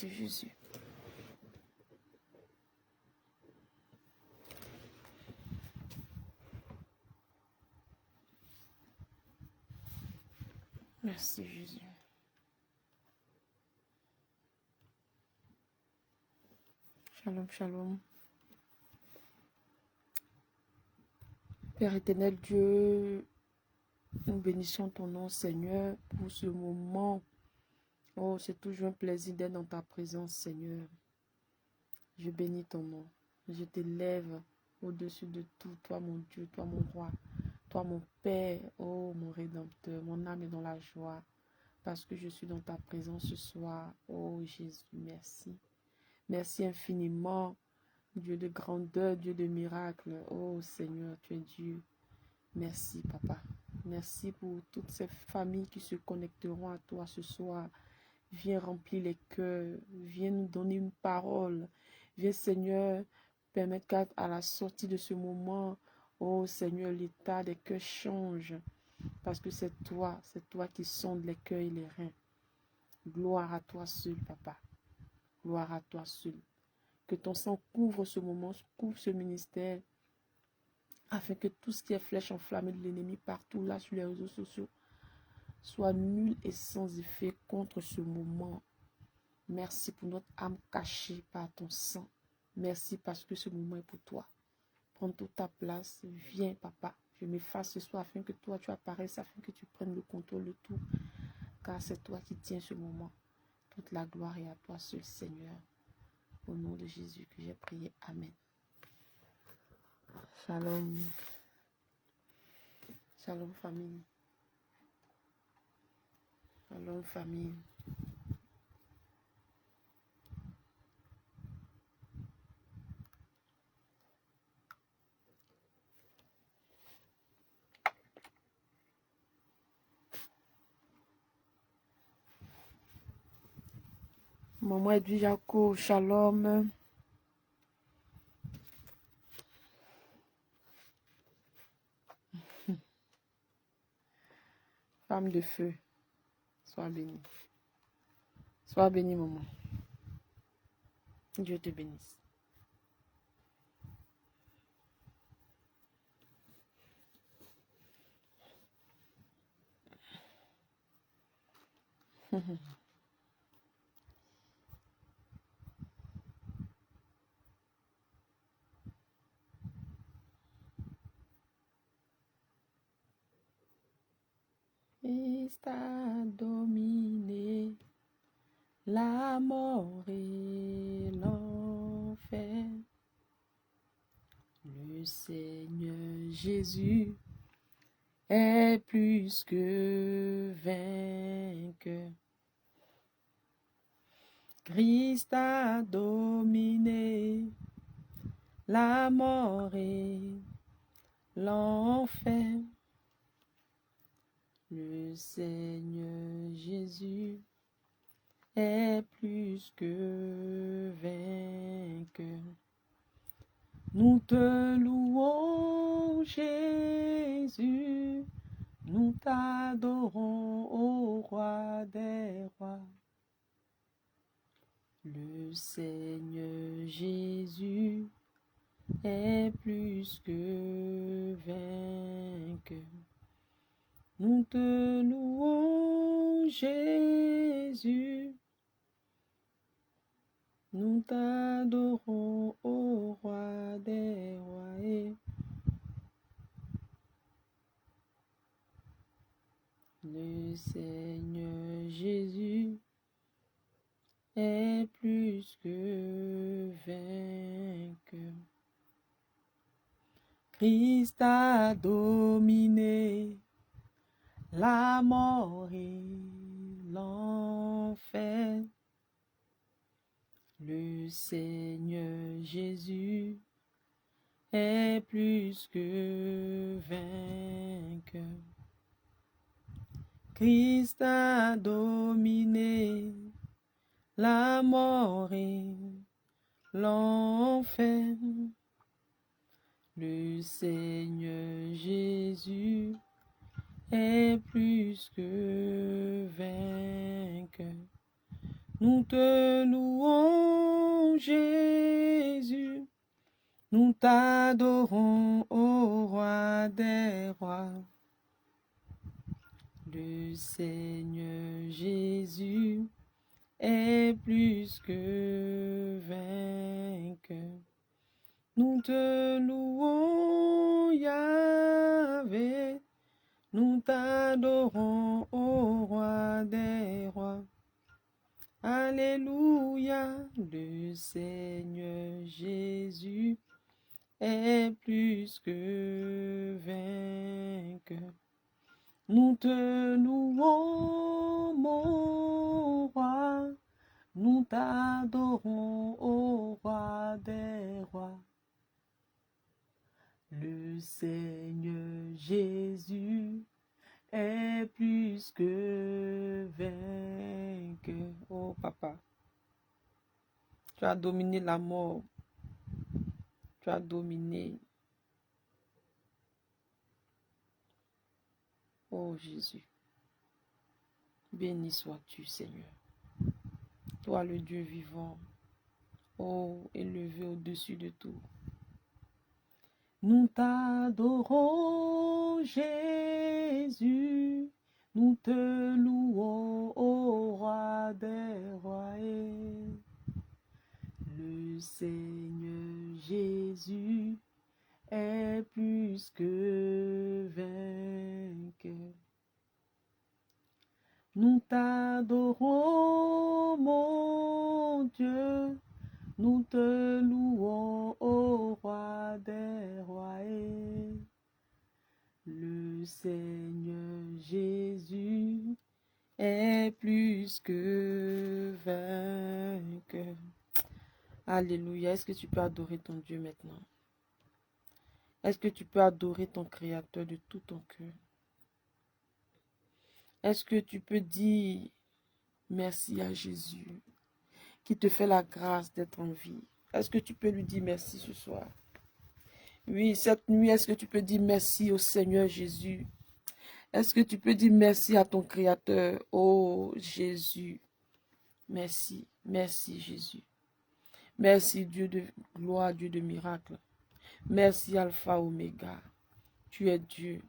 Merci Jésus. Merci Jésus. Shalom, shalom. Père éternel Dieu, nous bénissons ton nom Seigneur pour ce moment. Oh, c'est toujours un plaisir d'être dans ta présence Seigneur. Je bénis ton nom. Je t'élève au-dessus de tout, toi mon Dieu, toi mon roi, toi mon Père, oh mon Rédempteur. Mon âme est dans la joie parce que je suis dans ta présence ce soir. Oh Jésus, merci. Merci infiniment, Dieu de grandeur, Dieu de miracle. Oh Seigneur, tu es Dieu. Merci Papa. Merci pour toutes ces familles qui se connecteront à toi ce soir. Viens remplir les cœurs. Viens nous donner une parole. Viens Seigneur, permettre qu'à la sortie de ce moment, oh Seigneur, l'état des cœurs change. Parce que c'est toi qui sondes les cœurs et les reins. Gloire à toi seul, Papa. Gloire à toi seul. Que ton sang couvre ce moment, couvre ce ministère, afin que tout ce qui est flèche enflammée de l'ennemi partout là sur les réseaux sociaux soit nul et sans effet contre ce moment. Merci pour notre âme cachée par ton sang. Merci parce que ce moment est pour toi. Prends toute ta place. Viens, Papa. Je m'efface ce soir afin que toi, tu apparaisses, afin que tu prennes le contrôle de tout. Car c'est toi qui tiens ce moment. Toute la gloire est à toi seul, Seigneur. Au nom de Jésus que j'ai prié. Amen. Shalom. Shalom, famille. Shalom, famille. Maman Edwige Jaco, shalom. Femme de feu, sois bénie. Sois bénie, maman. Dieu te bénisse. Christ a dominé la mort et l'enfer. Le Seigneur Jésus est plus que vainqueur. Christ a dominé la mort et l'enfer. Le Seigneur Jésus est plus que vainqueur. Nous te louons, Jésus, nous t'adorons, ô roi des rois. Le Seigneur Jésus est plus que vainqueur. Nous te louons, Jésus. Nous t'adorons, ô roi des rois. Le Seigneur Jésus est plus que vainqueur. Christ a dominé la mort et l'enfer. Le Seigneur Jésus est plus que vainqueur. Christ a dominé la mort et l'enfer. Le Seigneur Jésus est plus que vainqueur. Nous te louons, Jésus. Nous t'adorons, ô roi des rois. Le Seigneur Jésus est plus que vainqueur. Nous te louons, Yahvé. Nous t'adorons, ô roi des rois. Alléluia, le Seigneur Jésus est plus que vainqueur. Nous te louons, mon roi, nous t'adorons, ô roi des rois. Le Seigneur Jésus est plus que vainqueur. Oh papa, tu as dominé la mort, tu as dominé. Oh Jésus, béni sois-tu Seigneur. Toi le Dieu vivant, oh élevé au-dessus de tout. Nous t'adorons Jésus, nous te louons ô roi des rois. Le Seigneur Jésus est plus que vainqueur. Nous t'adorons, mon Dieu, nous te louons, ô roi des rois. Le Seigneur Jésus est plus que vainqueur. Alléluia. Est-ce que tu peux adorer ton Dieu maintenant? Est-ce que tu peux adorer ton Créateur de tout ton cœur? Est-ce que tu peux dire merci à Jésus qui te fait la grâce d'être en vie? Est-ce que tu peux lui dire merci ce soir? Oui, cette nuit, est-ce que tu peux dire merci au Seigneur Jésus? Est-ce que tu peux dire merci à ton Créateur? Oh Jésus, merci, merci Jésus. Merci Dieu de gloire, Dieu de miracle. Merci Alpha Oméga. Tu es Dieu.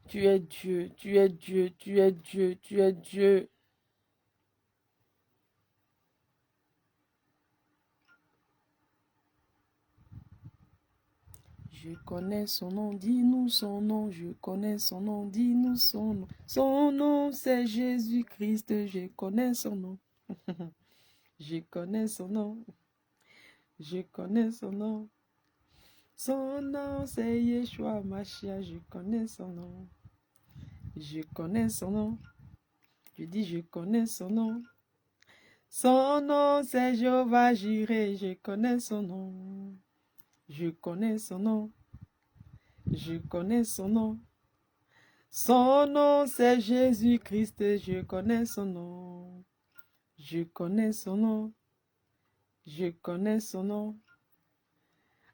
Tu es Dieu, tu es Dieu, tu es Dieu, tu es Dieu. Je connais son nom, dis-nous son nom. Je connais son nom, dis-nous son nom. Son nom, c'est Jésus-Christ, je connais son nom. Je connais son nom. Je connais son nom. Son nom, c'est Yeshua Mashiach, je connais son nom. Je connais son nom. Je dis, je connais son nom. Son nom, c'est Jéhovah Jireh, je connais son nom. Je connais son nom. Je connais son nom. Son nom, c'est Jésus-Christ, je connais son nom. Je connais son nom. Je connais son nom.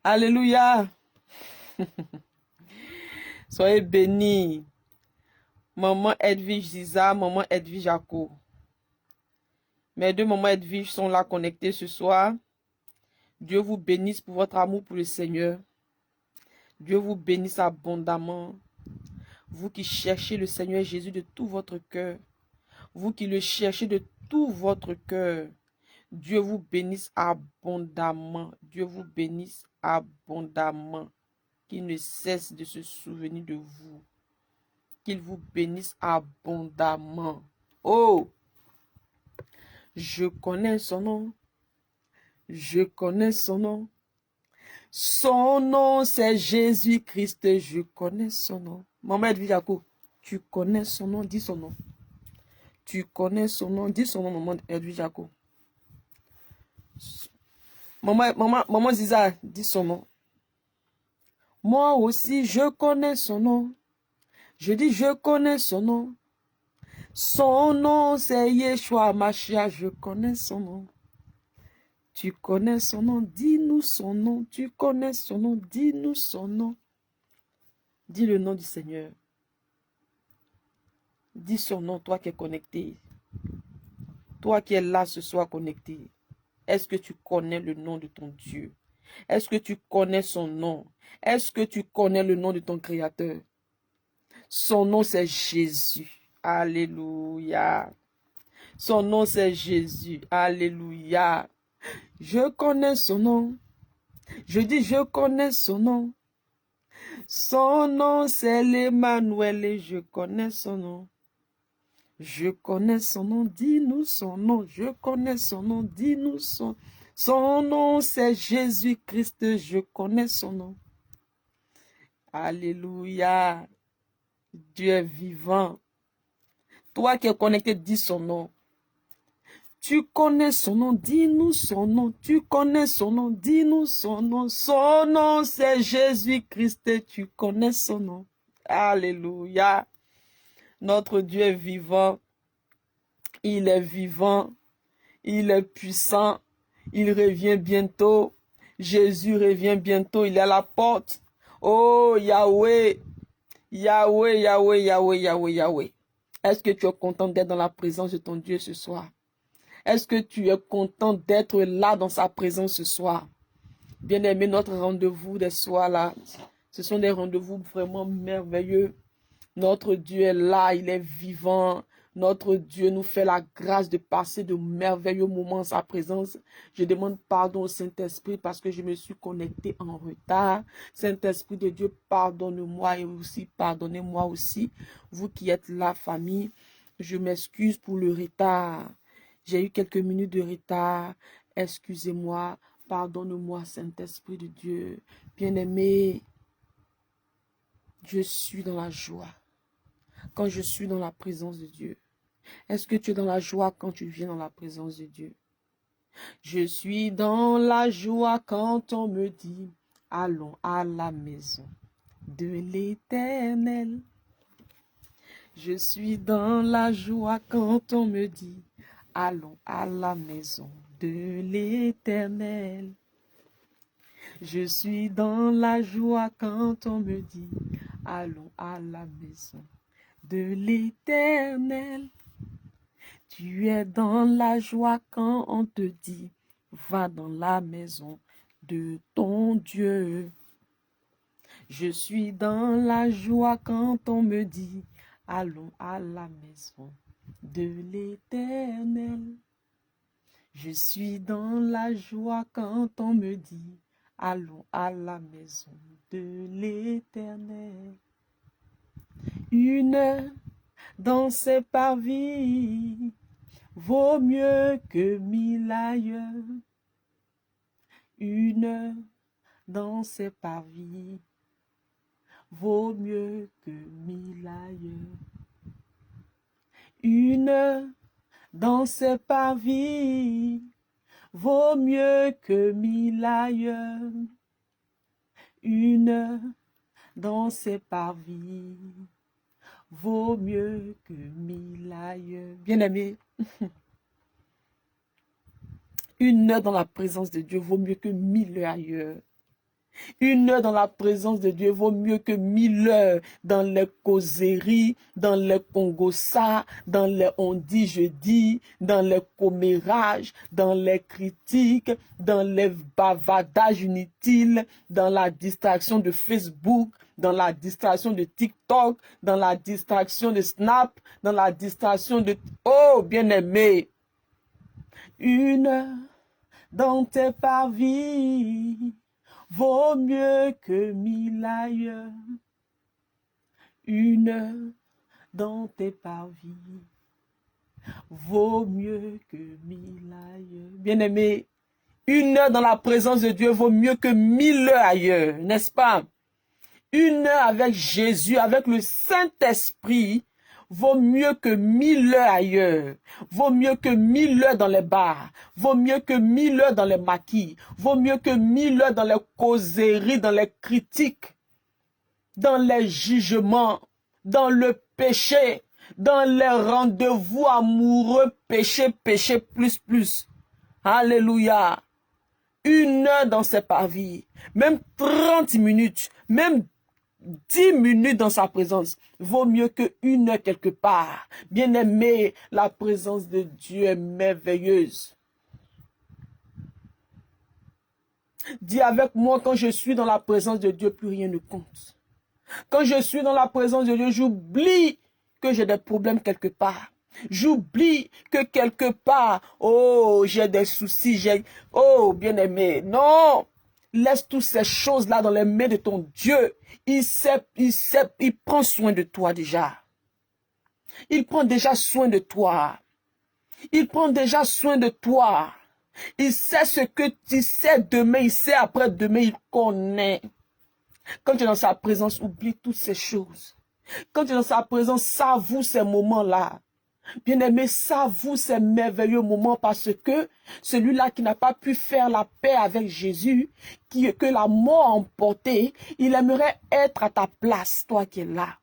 Alléluia. Soyez bénis. Maman Edwige Ziza, maman Edwige Jaco. Mes deux mamans Edwige sont là connectées ce soir. Dieu vous bénisse pour votre amour pour le Seigneur. Dieu vous bénisse abondamment. Vous qui cherchez le Seigneur Jésus de tout votre cœur. Vous qui le cherchez de tout votre cœur. Dieu vous bénisse abondamment. Dieu vous bénisse abondamment. Qu'il ne cesse de se souvenir de vous. Qu'il vous bénisse abondamment. Oh! Je connais son nom. Je connais son nom. Son nom, c'est Jésus-Christ. Je connais son nom. Maman Edwige Jaco, tu connais son nom, dis son nom. Tu connais son nom, dis son nom, maman Edwige Jaco. Maman Ziza, dis son nom. Moi aussi, je connais son nom. Je dis, je connais son nom. Son nom, c'est Yeshua Mashiach. Je connais son nom. Tu connais son nom, dis-nous son nom. Tu connais son nom, dis-nous son nom. Dis le nom du Seigneur. Dis son nom, toi qui es connecté. Toi qui es là ce soir connecté, est-ce que tu connais le nom de ton Dieu? Est-ce que tu connais son nom? Est-ce que tu connais le nom de ton Créateur? Son nom, c'est Jésus. Alléluia. Son nom, c'est Jésus. Alléluia. Je connais son nom. Je dis, je connais son nom. Son nom, c'est l'Emmanuel et je connais son nom. Je connais son nom, dis-nous son nom. Je connais son nom, dis-nous son nom. Son nom, c'est Jésus-Christ, je connais son nom. Alléluia. Dieu est vivant. Toi qui es connecté, dis son nom. Tu connais son nom, dis-nous son nom. Tu connais son nom, dis-nous son nom. Son nom, c'est Jésus-Christ, tu connais son nom. Alléluia. Notre Dieu est vivant. Il est vivant. Il est puissant. Il revient bientôt. Jésus revient bientôt. Il est à la porte. Oh, Yahweh. Yahweh, Yahweh, Yahweh, Yahweh, Yahweh. Est-ce que tu es content d'être dans la présence de ton Dieu ce soir? Est-ce que tu es content d'être là dans sa présence ce soir? Bien-aimé, notre rendez-vous des soirs là, ce sont des rendez-vous vraiment merveilleux. Notre Dieu est là, il est vivant. Notre Dieu nous fait la grâce de passer de merveilleux moments en sa présence. Je demande pardon au Saint-Esprit parce que je me suis connecté en retard. Saint-Esprit de Dieu, pardonne-moi et aussi pardonnez-moi aussi. Vous qui êtes là, famille, je m'excuse pour le retard. J'ai eu quelques minutes de retard. Excusez-moi, pardonne-moi, Saint-Esprit de Dieu. Bien-aimé, je suis dans la joie quand je suis dans la présence de Dieu. Est-ce que tu es dans la joie quand tu viens dans la présence de Dieu? Je suis dans la joie quand on me dit, allons à la maison de l'Éternel. Je suis dans la joie quand on me dit, allons à la maison de l'Éternel. Je suis dans la joie quand on me dit, allons à la maison de l'Éternel. Tu es dans la joie quand on te dit, va dans la maison de ton Dieu. Je suis dans la joie quand on me dit, allons à la maison de l'Éternel. Je suis dans la joie quand on me dit, allons à la maison de l'Éternel. Une heure dans ses parvis vaut mieux que 1000 ailleurs. Une heure dans ses parvis vaut mieux que 1000 ailleurs. Une heure dans ses parvis vaut mieux que 1000 ailleurs. Une heure dans ses parvis vaut mieux que 1000 ailleurs. Bien-aimé, une heure dans la présence de Dieu vaut mieux que 1000 heures ailleurs. Une heure dans la présence de Dieu vaut mieux que 1000 heures dans les causeries, dans les congossas, dans les on dit, je dis, dans les commérages, dans les critiques, dans les bavardages inutiles, dans la distraction de Facebook, dans la distraction de TikTok, dans la distraction de Snap, dans la distraction de... Oh, bien-aimé, une heure dans tes parvis vaut mieux que 1000 ailleurs. Une heure dans tes parvis vaut mieux que 1000 ailleurs. Bien-aimé, une heure dans la présence de Dieu vaut mieux que 1000 heures ailleurs, n'est-ce pas? Une heure avec Jésus, avec le Saint-Esprit, vaut mieux que 1000 heures ailleurs, vaut mieux que 1000 heures dans les bars, vaut mieux que 1000 heures dans les maquis, vaut mieux que 1000 heures dans les causeries, dans les critiques, dans les jugements, dans le péché, dans les rendez-vous amoureux, péché, péché, plus. Alléluia. Une heure dans ses parvis, même 30 minutes, même 10 minutes dans sa présence vaut mieux que 1 heure quelque part. Bien-aimé, la présence de Dieu est merveilleuse. Dis avec moi, quand je suis dans la présence de Dieu, plus rien ne compte. Quand je suis dans la présence de Dieu, j'oublie que j'ai des problèmes quelque part. J'oublie que quelque part, oh, j'ai des soucis, oh, bien-aimé. Non, laisse toutes ces choses-là dans les mains de ton Dieu. Il prend soin de toi déjà. Il prend déjà soin de toi. Il prend déjà soin de toi. Il sait ce que tu sais demain, il sait après-demain, il connaît. Quand tu es dans sa présence, oublie toutes ces choses. Quand tu es dans sa présence, savoure ces moments-là. Bien-aimé, savoure ces merveilleux moments parce que celui-là qui n'a pas pu faire la paix avec Jésus, que la mort a emporté, il aimerait être à ta place, toi qui es là.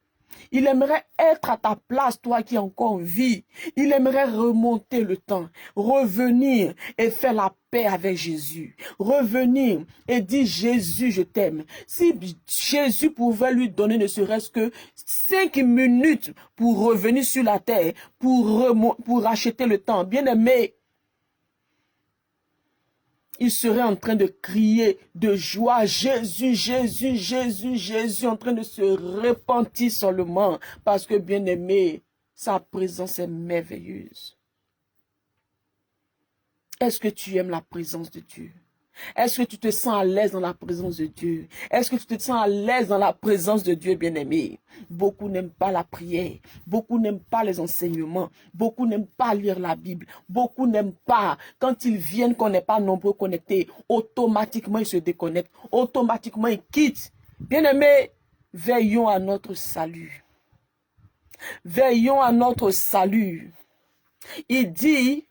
Il aimerait être à ta place, toi qui es encore en vie. Il aimerait remonter le temps, revenir et faire la paix avec Jésus. Revenir et dire, Jésus, je t'aime. Si Jésus pouvait lui donner ne serait-ce que 5 minutes pour revenir sur la terre, pour racheter le temps, bien aimé, il serait en train de crier de joie, Jésus, Jésus, Jésus, Jésus, en train de se repentir seulement, parce que bien aimé, sa présence est merveilleuse. Est-ce que tu aimes la présence de Dieu? Est-ce que tu te sens à l'aise dans la présence de Dieu? Est-ce que tu te sens à l'aise dans la présence de Dieu, bien-aimé? Beaucoup n'aiment pas la prière. Beaucoup n'aiment pas les enseignements. Beaucoup n'aiment pas lire la Bible. Beaucoup n'aiment pas. Quand ils viennent, qu'on n'est pas nombreux connectés, automatiquement ils se déconnectent. Automatiquement ils quittent. Bien-aimé, veillons à notre salut. Veillons à notre salut. Il dit,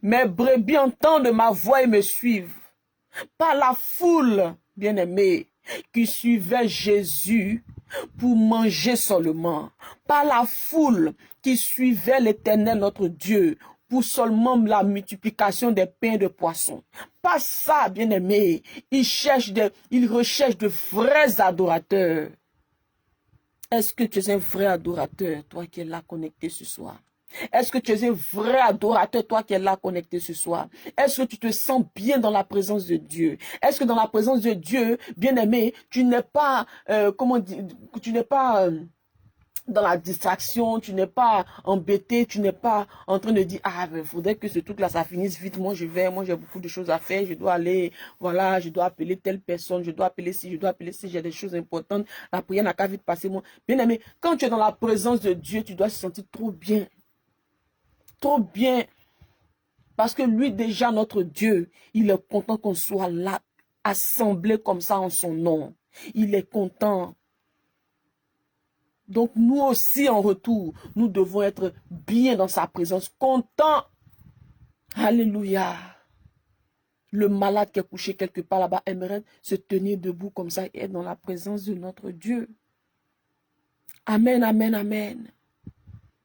mes brebis entendent ma voix et me suivent. Pas la foule, bien-aimée, qui suivait Jésus pour manger seulement. Pas la foule qui suivait l'Éternel notre Dieu pour seulement la multiplication des pains et de poissons. Pas ça, bien-aimé. Il recherche de vrais adorateurs. Est-ce que tu es un vrai adorateur, toi qui es là connecté ce soir? Est-ce que tu es un vrai adorateur, toi qui es là connecté ce soir? Est-ce que tu te sens bien dans la présence de Dieu? Est-ce que dans la présence de Dieu, bien-aimé, tu n'es pas, tu n'es pas dans la distraction, tu n'es pas embêté, tu n'es pas en train de dire, ah, il faudrait que ce truc-là, ça finisse vite, moi j'ai beaucoup de choses à faire, je dois aller, voilà, je dois appeler telle personne, je dois appeler ci, j'ai des choses importantes, la prière n'a qu'à vite passer, moi. Bien-aimé, quand tu es dans la présence de Dieu, tu dois se sentir trop bien. Trop bien. Parce que lui, déjà, notre Dieu, il est content qu'on soit là, assemblés comme ça en son nom. Il est content. Donc, nous aussi, en retour, nous devons être bien dans sa présence, contents. Alléluia. Le malade qui est couché quelque part là-bas aimerait se tenir debout comme ça et être dans la présence de notre Dieu. Amen, amen, amen.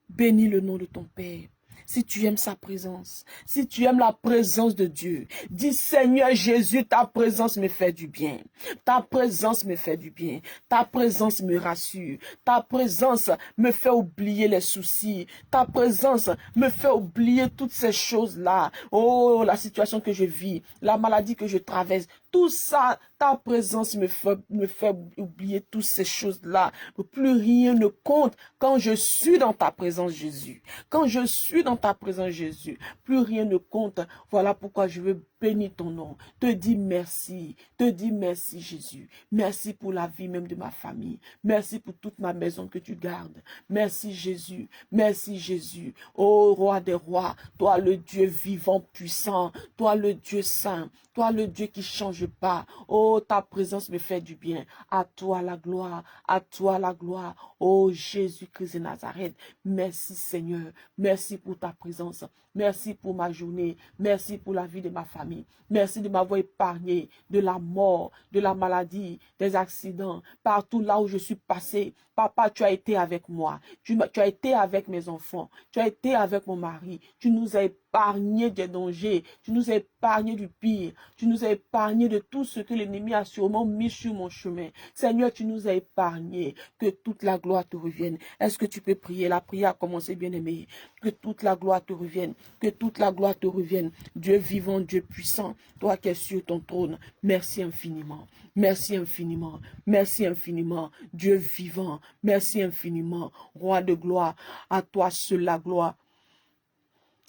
Bénis le nom de ton Père. Si tu aimes sa présence, si tu aimes la présence de Dieu, dis Seigneur Jésus, ta présence me fait du bien. Ta présence me fait du bien. Ta présence me rassure. Ta présence me fait oublier les soucis. Ta présence me fait oublier toutes ces choses-là. Oh, la situation que je vis, la maladie que je traverse, tout ça, ta présence me fait oublier toutes ces choses-là. Plus rien ne compte quand je suis dans ta présence, Jésus. Quand je suis dans ta présence, Jésus, plus rien ne compte. Voilà pourquoi je veux bénir ton nom. Te dis merci. Te dis merci, Jésus. Merci pour la vie même de ma famille. Merci pour toute ma maison que tu gardes. Merci, Jésus. Merci, Jésus. Ô roi des rois, toi le Dieu vivant, puissant. Toi le Dieu saint. Toi le Dieu qui ne change pas. Oh, ta présence me fait du bien. À toi la gloire. À toi la gloire. Oh, Jésus-Christ de Nazareth. Merci, Seigneur. Merci pour ta présence. Merci pour ma journée. Merci pour la vie de ma famille. Merci de m'avoir épargné de la mort, de la maladie, des accidents. Partout là où je suis passé, Papa, tu as été avec moi. Tu as été avec mes enfants. Tu as été avec mon mari. Tu nous as épargnés. épargné des dangers. Tu nous as épargné du pire. Tu nous as épargné de tout ce que l'ennemi a sûrement mis sur mon chemin. Seigneur, tu nous as épargné. Que toute la gloire te revienne. Est-ce que tu peux prier? La prière a commencé, bien-aimé. Que toute la gloire te revienne. Que toute la gloire te revienne. Dieu vivant, Dieu puissant, toi qui es sur ton trône. Merci infiniment. Merci infiniment. Merci infiniment. Dieu vivant. Merci infiniment. Roi de gloire. À toi seul la gloire.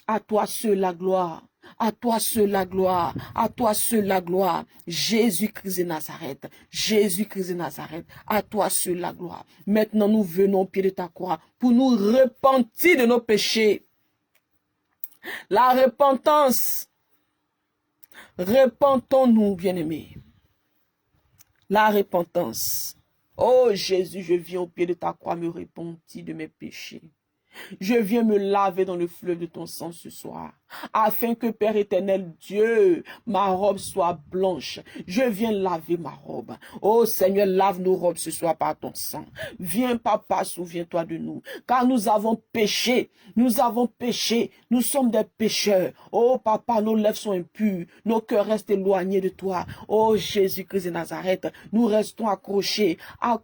À toi seul la gloire. À toi seul la gloire. À toi seul la gloire. Jésus-Christ de Nazareth. Jésus-Christ de Nazareth. À toi seul la gloire. Maintenant, nous venons au pied de ta croix pour nous repentir de nos péchés. La repentance. Repentons-nous, bien-aimés. La repentance. Oh Jésus, je viens au pied de ta croix me repentir de mes péchés. Je viens me laver dans le fleuve de ton sang ce soir, afin que, Père éternel Dieu, ma robe soit blanche. Je viens laver ma robe. Oh Seigneur, lave nos robes ce soir par ton sang. Viens, Papa, souviens-toi de nous, car nous avons péché. Nous avons péché. Nous sommes des pécheurs. Oh Papa, nos lèvres sont impures. Nos cœurs restent éloignés de toi. Oh Jésus-Christ de Nazareth, nous restons accrochés à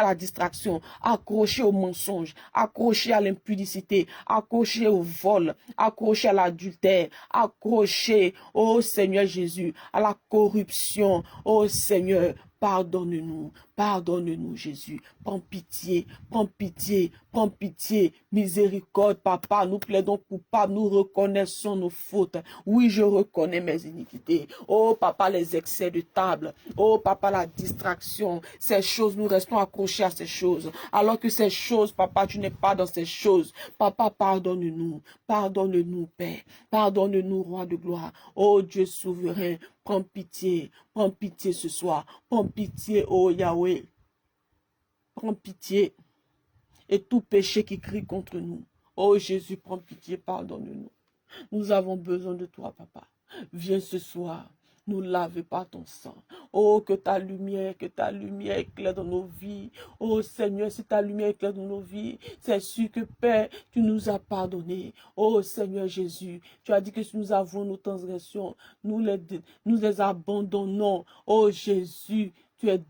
la distraction, accrochés au mensonge, accrochés à l'impudicité, accrochés au vol, accrochés à l'adultère, accrochés, oh Seigneur Jésus, à la corruption. Oh Seigneur, pardonne-nous, pardonne-nous Jésus, prends pitié, prends pitié, prends pitié, miséricorde Papa, nous plaidons coupables, nous reconnaissons nos fautes. Oui, je reconnais mes iniquités. Oh Papa, les excès de table, oh Papa, la distraction, ces choses, nous restons accrochés à ces choses, alors que ces choses, Papa, tu n'es pas dans ces choses. Papa, pardonne-nous, pardonne-nous Père, pardonne-nous Roi de gloire. Oh Dieu souverain, prends pitié ce soir. Prends pitié, oh Yahweh. Prends pitié. Et tout péché qui crie contre nous. Oh Jésus, prends pitié, pardonne-nous. Nous avons besoin de toi, Papa. Viens ce soir nous laver par ton sang. Oh, que ta lumière éclaire dans nos vies. Oh Seigneur, si ta lumière éclaire dans nos vies, c'est sûr que Père, tu nous as pardonné. Oh Seigneur Jésus, tu as dit que si nous avons nos transgressions, nous les abandonnons. Oh Jésus, tu es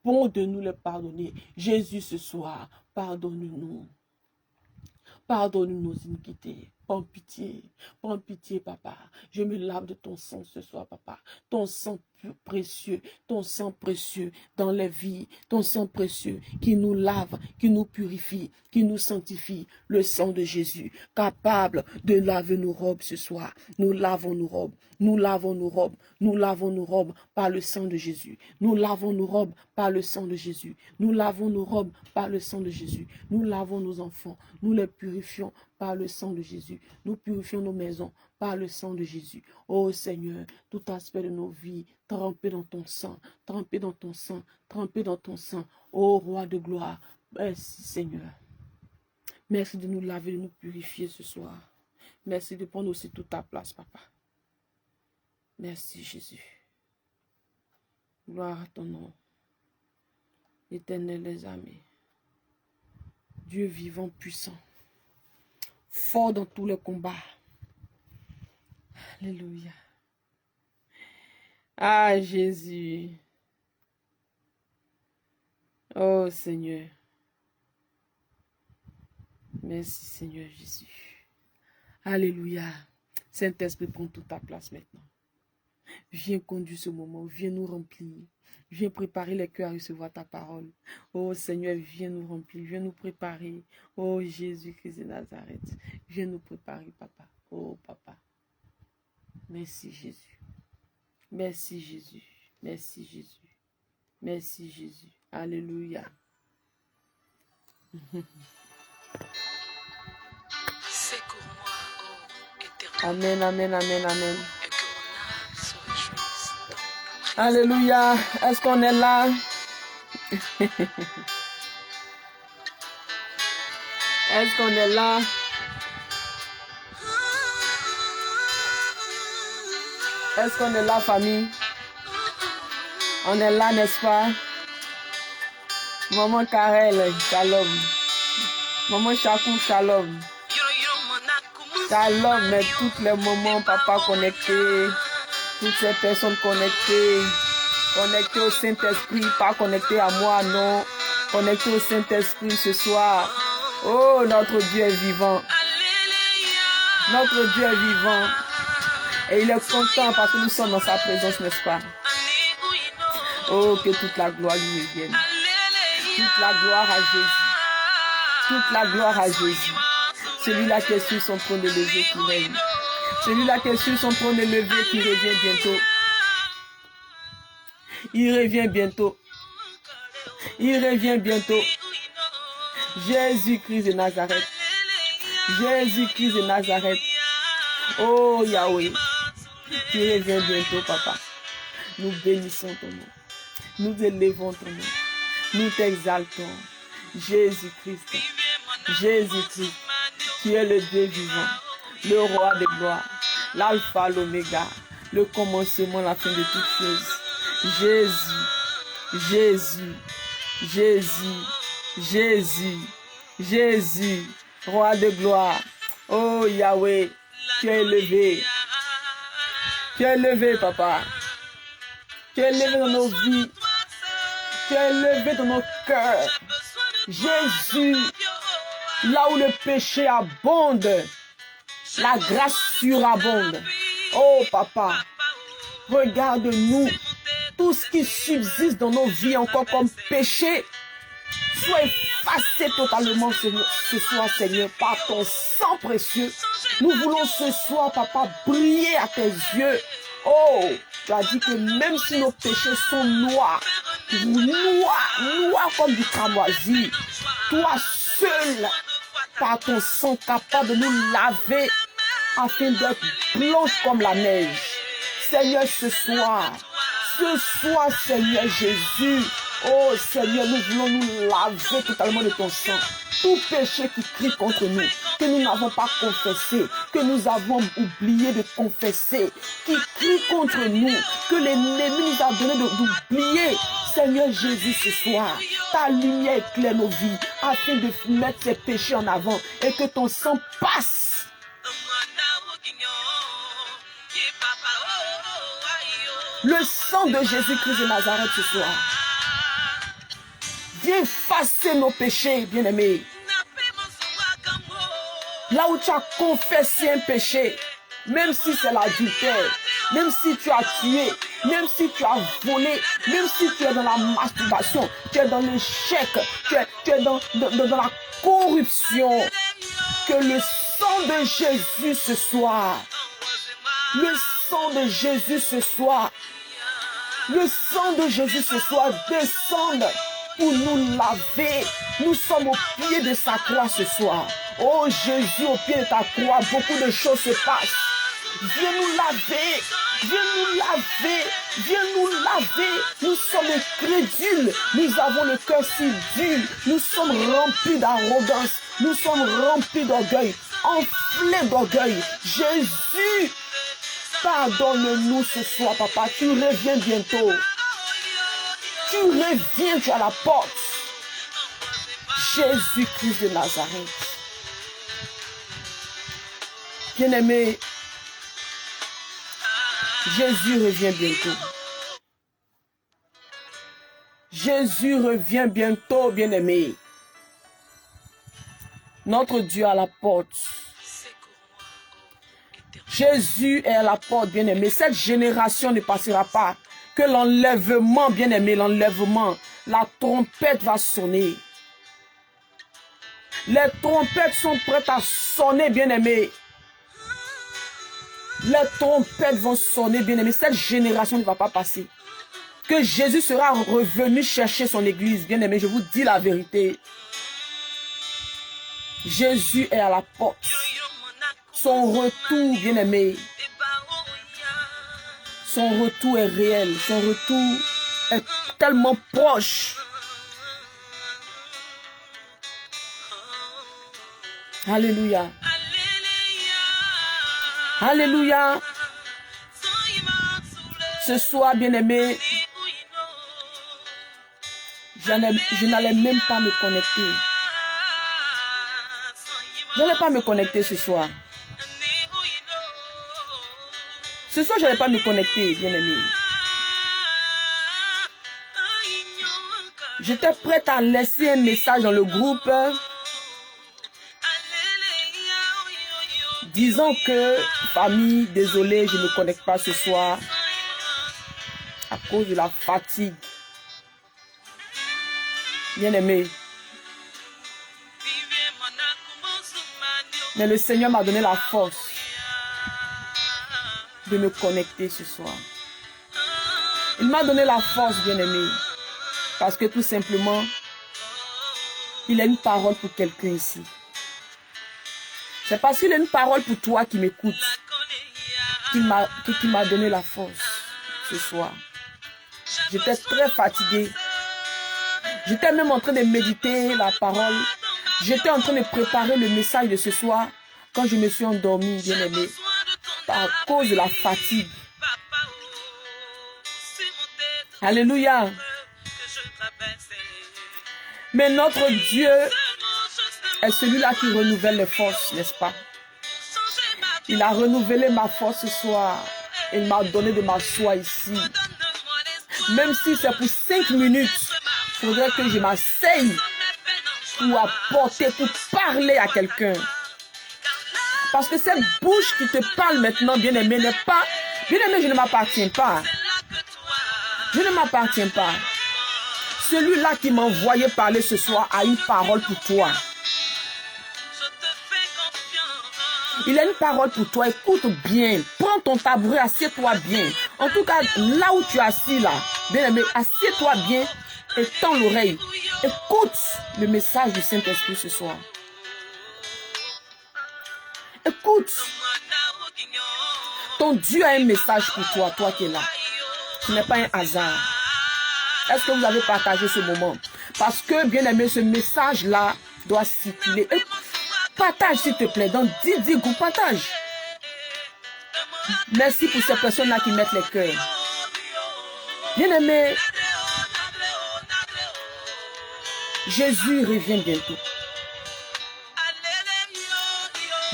bon de nous les pardonner. Jésus, ce soir, pardonne-nous. Pardonne nos iniquités. Prends pitié, Papa. Je me lave de ton sang ce soir, Papa. Ton sang précieux dans les vies, ton sang précieux qui nous lave, qui nous purifie, qui nous sanctifie. Le sang de Jésus, capable de laver nos robes ce soir. Nous lavons nos robes, nous lavons nos robes, nous lavons nos robes par le sang de Jésus. Nous lavons nos robes par le sang de Jésus. Nous lavons nos robes par le sang de Jésus. Nous lavons nos enfants, nous les purifions par le sang de Jésus. Nous purifions nos maisons par le sang de Jésus. Oh Seigneur, tout aspect de nos vies, trempé dans ton sang, trempé dans ton sang, trempé dans ton sang. Oh Roi de gloire, merci Seigneur. Merci de nous laver, de nous purifier ce soir. Merci de prendre aussi toute ta place, Papa. Merci Jésus. Gloire à ton nom. Éternel des armées. Dieu vivant, puissant. Fort dans tous les combats. Alléluia. Ah, Jésus. Oh, Seigneur. Merci, Seigneur Jésus. Alléluia. Saint-Esprit, prends toute ta place maintenant. Viens conduire ce moment. Viens nous remplir. Viens préparer les cœurs à recevoir ta parole. Oh Seigneur, viens nous remplir. Viens nous préparer. Oh Jésus-Christ de Nazareth. Viens nous préparer, Papa. Oh Papa. Merci Jésus. Merci Jésus. Merci Jésus. Merci Jésus. Alléluia. Amen, amen, amen, amen. Alléluia. Est-ce qu'on est là? Est-ce qu'on est là? Est-ce qu'on est là, famille? On est là, n'est-ce pas? Maman Karel, shalom. Maman Chakou, shalom. Shalom, mais tous les moments, papa, connectés, toutes ces personnes connectées au Saint-Esprit, pas connectées à moi, non, connectées au Saint-Esprit ce soir. Oh, notre Dieu est vivant. Notre Dieu est vivant. Et il est content parce que nous sommes dans sa présence, n'est-ce pas? Oh, que toute la gloire lui revienne. Toute la gloire à Jésus. Toute la gloire à Jésus. Celui-là qui est sur son trône de lever qui règne. Celui-là qui est sur son trône de lever qui revient bientôt. Il revient bientôt. Il revient bientôt. Jésus-Christ de Nazareth. Jésus-Christ de Nazareth. Oh Yahweh. Tu reviens bientôt, papa. Nous bénissons ton nom. Nous élevons ton nom. Nous t'exaltons. Jésus-Christ. Jésus-Christ. Tu es le Dieu vivant. Le roi des gloires. L'alpha, l'oméga. Le commencement, la fin de toutes choses. Jésus. Jésus. Jésus. Jésus. Jésus. Roi de gloire. Oh Yahweh. Tu es élevé. Tu es élevé, papa. Tu es élevé dans nos vies. Tu es élevé dans nos cœurs. Jésus, là où le péché abonde, la grâce surabonde. Oh, papa, regarde-nous. Tout ce qui subsiste dans nos vies encore comme péché, soit effacé totalement ce soir, Seigneur, par ton sang précieux. Nous voulons ce soir, papa, briller à tes yeux. Oh, tu as dit que même si nos péchés sont noirs, noirs comme du cramoisi, toi seul, par ton sang capable de nous laver, afin d'être blanche comme la neige. Seigneur, ce soir, Seigneur Jésus, oh Seigneur, nous voulons nous laver totalement de ton sang. Tout péché qui crie contre nous, que nous n'avons pas confessé, que nous avons oublié de confesser, qui crie contre nous, que l'ennemi nous a donné d'oublier. Seigneur Jésus, ce soir, ta lumière éclaire nos vies, afin de mettre ces péchés en avant et que ton sang passe. Le sang de Jésus-Christ de Nazareth ce soir. Viens effacer nos péchés, bien-aimés. Là où tu as confessé un péché, même si c'est l'adultère, même si tu as tué, même si tu as volé, même si tu es dans la masturbation, tu es dans l'échec, tu es dans la corruption, que le sang de Jésus ce soir, le sang de Jésus ce soir, le sang de Jésus ce soir descende pour nous laver. Nous sommes au pied de sa croix ce soir. Oh Jésus, au pied de ta croix, beaucoup de choses se passent. Viens nous laver, viens nous laver, viens nous laver. Nous sommes incrédules, nous avons le cœur si dur, nous sommes remplis d'arrogance, nous sommes remplis d'orgueil, enflés d'orgueil. Jésus, pardonne-nous ce soir, papa, tu reviens bientôt. Tu reviens, tu es à la porte. Jésus-Christ de Nazareth. Bien-aimé, Jésus revient bientôt. Jésus revient bientôt, bien-aimé. Notre Dieu est à la porte. Jésus est à la porte, bien-aimé. Cette génération ne passera pas. Que l'enlèvement, bien-aimé, l'enlèvement, la trompette va sonner. Les trompettes sont prêtes à sonner, bien-aimé. Les trompettes vont sonner, bien-aimé. Cette génération ne va pas passer. Que Jésus sera revenu chercher son église, bien-aimé. Je vous dis la vérité. Jésus est à la porte. Son retour, bien-aimé. Son retour est réel. Son retour est tellement proche. Alléluia. Alléluia. Ce soir, bien-aimé, je n'allais même pas me connecter. Je n'allais pas me connecter ce soir. Ce soir, je n'allais pas me connecter, bien-aimé. J'étais prête à laisser un message dans le groupe disant que, famille, désolé, je ne me connecte pas ce soir à cause de la fatigue. Bien-aimé. Mais le Seigneur m'a donné la force de me connecter ce soir. Il m'a donné la force, bien-aimé, parce que tout simplement, il a une parole pour quelqu'un ici. C'est parce qu'il a une parole pour toi qui m'écoute qu'il m'a donné la force ce soir. J'étais très fatiguée. J'étais même en train de méditer la parole. J'étais en train de préparer le message de ce soir quand je me suis endormie, bien-aimé, par cause de la fatigue. Alléluia. Mais notre Dieu est celui-là qui renouvelle les forces, n'est-ce pas? Il a renouvelé ma force ce soir. Il m'a donné de m'asseoir ici. Même si c'est pour 5 minutes, il faudrait que je m'asseye pour apporter, pour parler à quelqu'un. Parce que cette bouche qui te parle maintenant, bien-aimé, n'est pas... Bien-aimé, je ne m'appartiens pas. Je ne m'appartiens pas. Celui-là qui m'a envoyé parler ce soir a une parole pour toi. Il a une parole pour toi. Écoute bien. Prends ton tabouret, assieds-toi bien. En tout cas, là où tu es assis, là, bien-aimé, assieds-toi bien et tends l'oreille. Écoute le message du Saint-Esprit ce soir. Écoute. Ton Dieu a un message pour toi, toi qui es là. Ce n'est pas un hasard. Est-ce que vous avez partagé ce moment? Parce que, bien aimé, ce message-là doit circuler. Et partage, s'il te plaît. Dans 10 groupes, partage. Merci pour ces personnes-là qui mettent les cœurs. Bien aimé, Jésus revient bientôt.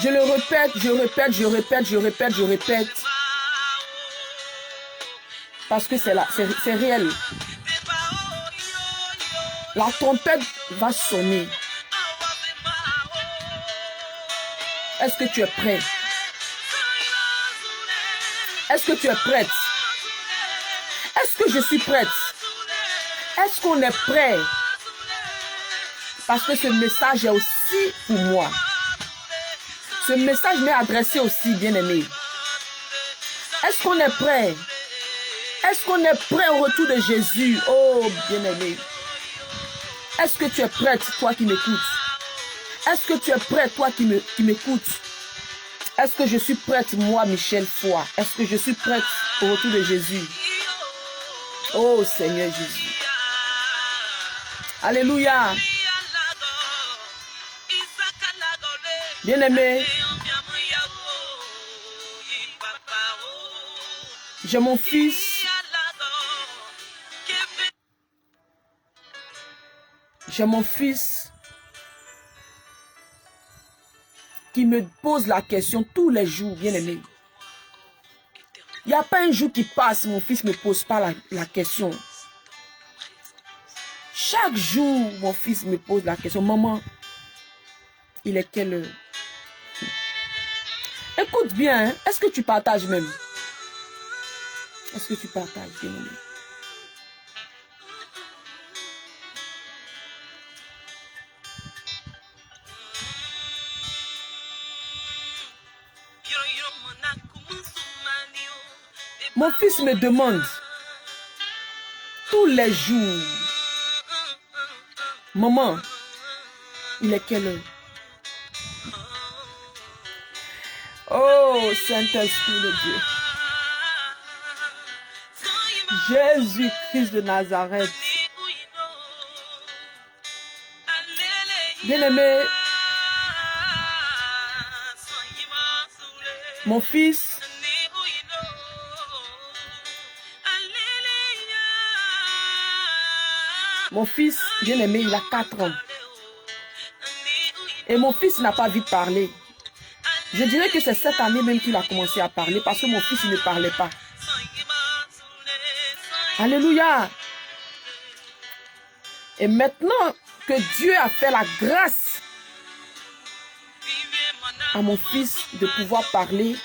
Je le répète, je répète, je répète, je répète, je répète. Parce que c'est là, c'est réel. La trompette va sonner. Est-ce que tu es prêt? Est-ce que tu es prête? Est-ce que je suis prête? Est-ce qu'on est prêt? Parce que ce message est aussi pour moi. Ce message m'est adressé aussi, bien-aimé. Est-ce qu'on est prêt? Est-ce qu'on est prêt au retour de Jésus? Oh, bien-aimé. Est-ce que tu es prête, toi qui m'écoutes? Est-ce que tu es prêt, toi qui m'écoutes? Est-ce que je suis prête, moi, Michel Foy? Est-ce que je suis prête au retour de Jésus? Oh, Seigneur Jésus. Alléluia. Bien-aimé, j'ai mon fils. J'ai mon fils qui me pose la question tous les jours, bien-aimé. Il n'y a pas un jour qui passe, mon fils ne me pose pas la question. Chaque jour, mon fils me pose la question. Maman, il est quelle heure? Écoute bien, hein? Est-ce que tu partages même? Est-ce que tu partages, bien-aimé? Mon fils me demande tous les jours, maman, il est quelle heure? Oh, Saint-Esprit de Dieu. Jésus-Christ de Nazareth. Bien-aimé, mon fils, bien-aimé, il a 4 ans. Et mon fils n'a pas envie de parler. Je dirais que c'est cette année même qu'il a commencé à parler parce que mon fils il ne parlait pas. Alléluia. Et maintenant que Dieu a fait la grâce à mon fils de pouvoir parler,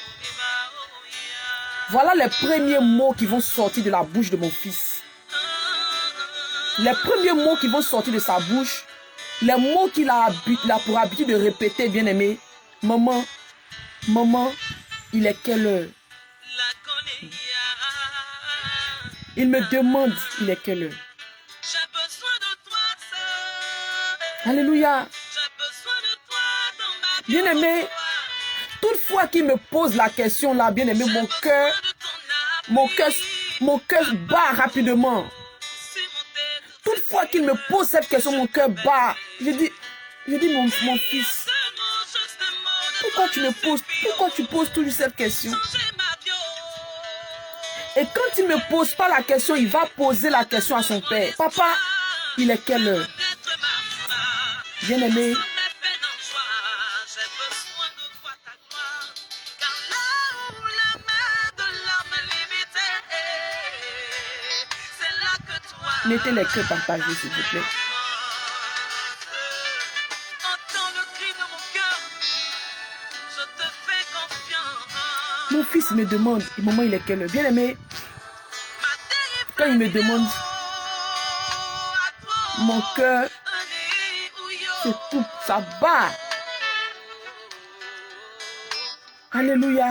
voilà les premiers mots qui vont sortir de la bouche de mon fils. Les premiers mots qui vont sortir de sa bouche, les mots qu'il a pour habitude de répéter, bien aimé. Maman, maman, il est quelle heure? Il me demande, il est quelle heure? Alléluia. Bien aimé, toutefois qu'il me pose la question là, bien aimé, mon cœur bat rapidement. Toutefois qu'il me pose cette question, mon cœur bat. Je dis mon fils, pourquoi tu poses toujours cette question? Et quand il ne me pose pas la question, il va poser la question à son père. Papa, il est quelle heure? Bien aimé, mettez les cœurs partagés, s'il vous plaît. Mon fils me demande, maman, il est quelle heure? Bien aimé, quand il me demande, mon cœur se coupe, ça bat. Alléluia.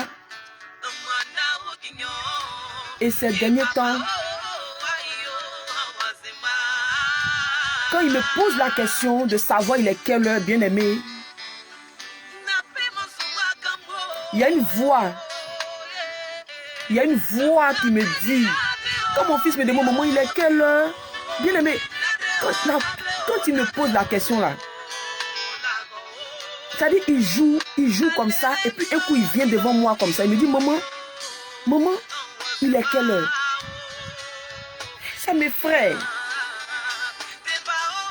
Et ces derniers temps, quand il me pose la question de savoir il est quelle heure, bien aimé, il y a une voix. Il y a une voix qui me dit, quand mon fils me demande, maman, il est quelle heure? Bien aimé, quand il me pose la question là, c'est-à-dire il joue comme ça, et puis un coup il vient devant moi comme ça, il me dit, maman, il est quelle heure? Ça m'effraie.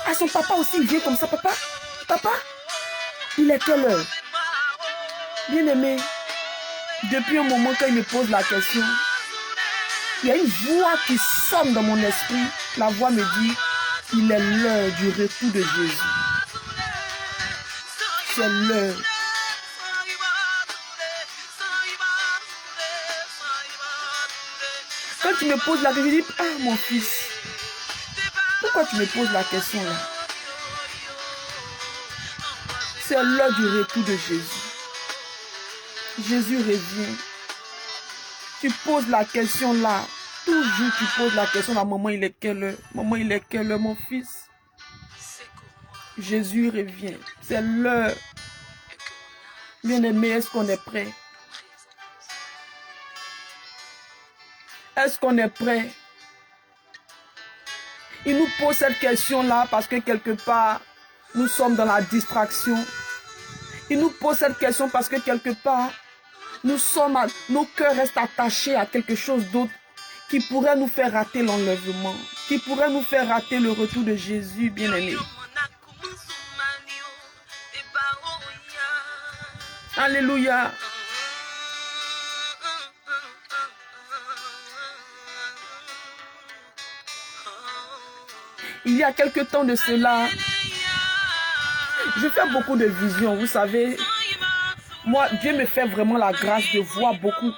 À son papa aussi, il vient comme ça, papa, il est quelle heure? Bien aimé, depuis un moment quand il me pose la question, il y a une voix qui sonne dans mon esprit. La voix me dit, il est l'heure du retour de Jésus. C'est l'heure. Quand tu me poses la question, je dis, ah mon fils, pourquoi tu me poses la question là? C'est l'heure du retour de Jésus. Jésus revient. Tu poses la question là. Toujours tu poses la question là. Maman, il est quelle heure? Maman, il est quelle heure, mon fils? Jésus revient. C'est l'heure. Bien aimé, est-ce qu'on est prêt? Est-ce qu'on est prêt? Il nous pose cette question là parce que quelque part, nous sommes dans la distraction. Il nous pose cette question parce que quelque part, nos cœurs restent attachés à quelque chose d'autre qui pourrait nous faire rater l'enlèvement, qui pourrait nous faire rater le retour de Jésus, bien-aimé. Alléluia. Il y a quelque temps de cela, je fais beaucoup de visions, vous savez. Moi, Dieu me fait vraiment la grâce de voir beaucoup.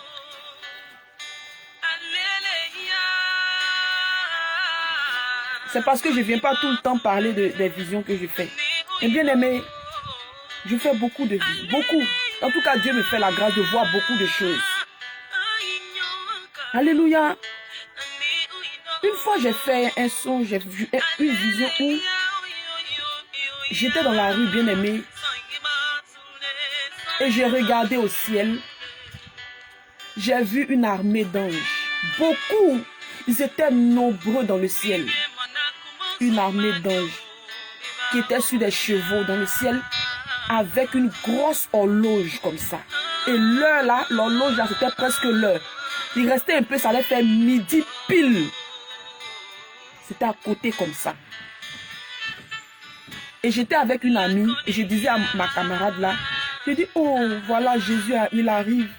C'est parce que je ne viens pas tout le temps parler des visions que je fais. Et bien aimé, je fais beaucoup de visions. Beaucoup. En tout cas, Dieu me fait la grâce de voir beaucoup de choses. Alléluia. Une fois, j'ai fait un son, j'ai vu une vision où j'étais dans la rue, bien aimé. Et j'ai regardé au ciel. J'ai vu une armée d'anges. Beaucoup. Ils étaient nombreux dans le ciel. Une armée d'anges qui étaient sur des chevaux dans le ciel avec une grosse horloge comme ça. Et l'heure là, l'horloge là, c'était presque l'heure. Il restait un peu, ça allait faire midi pile. C'était à côté comme ça. Et j'étais avec une amie et je disais à ma camarade là, Je dis, oh, voilà, Jésus, il arrive.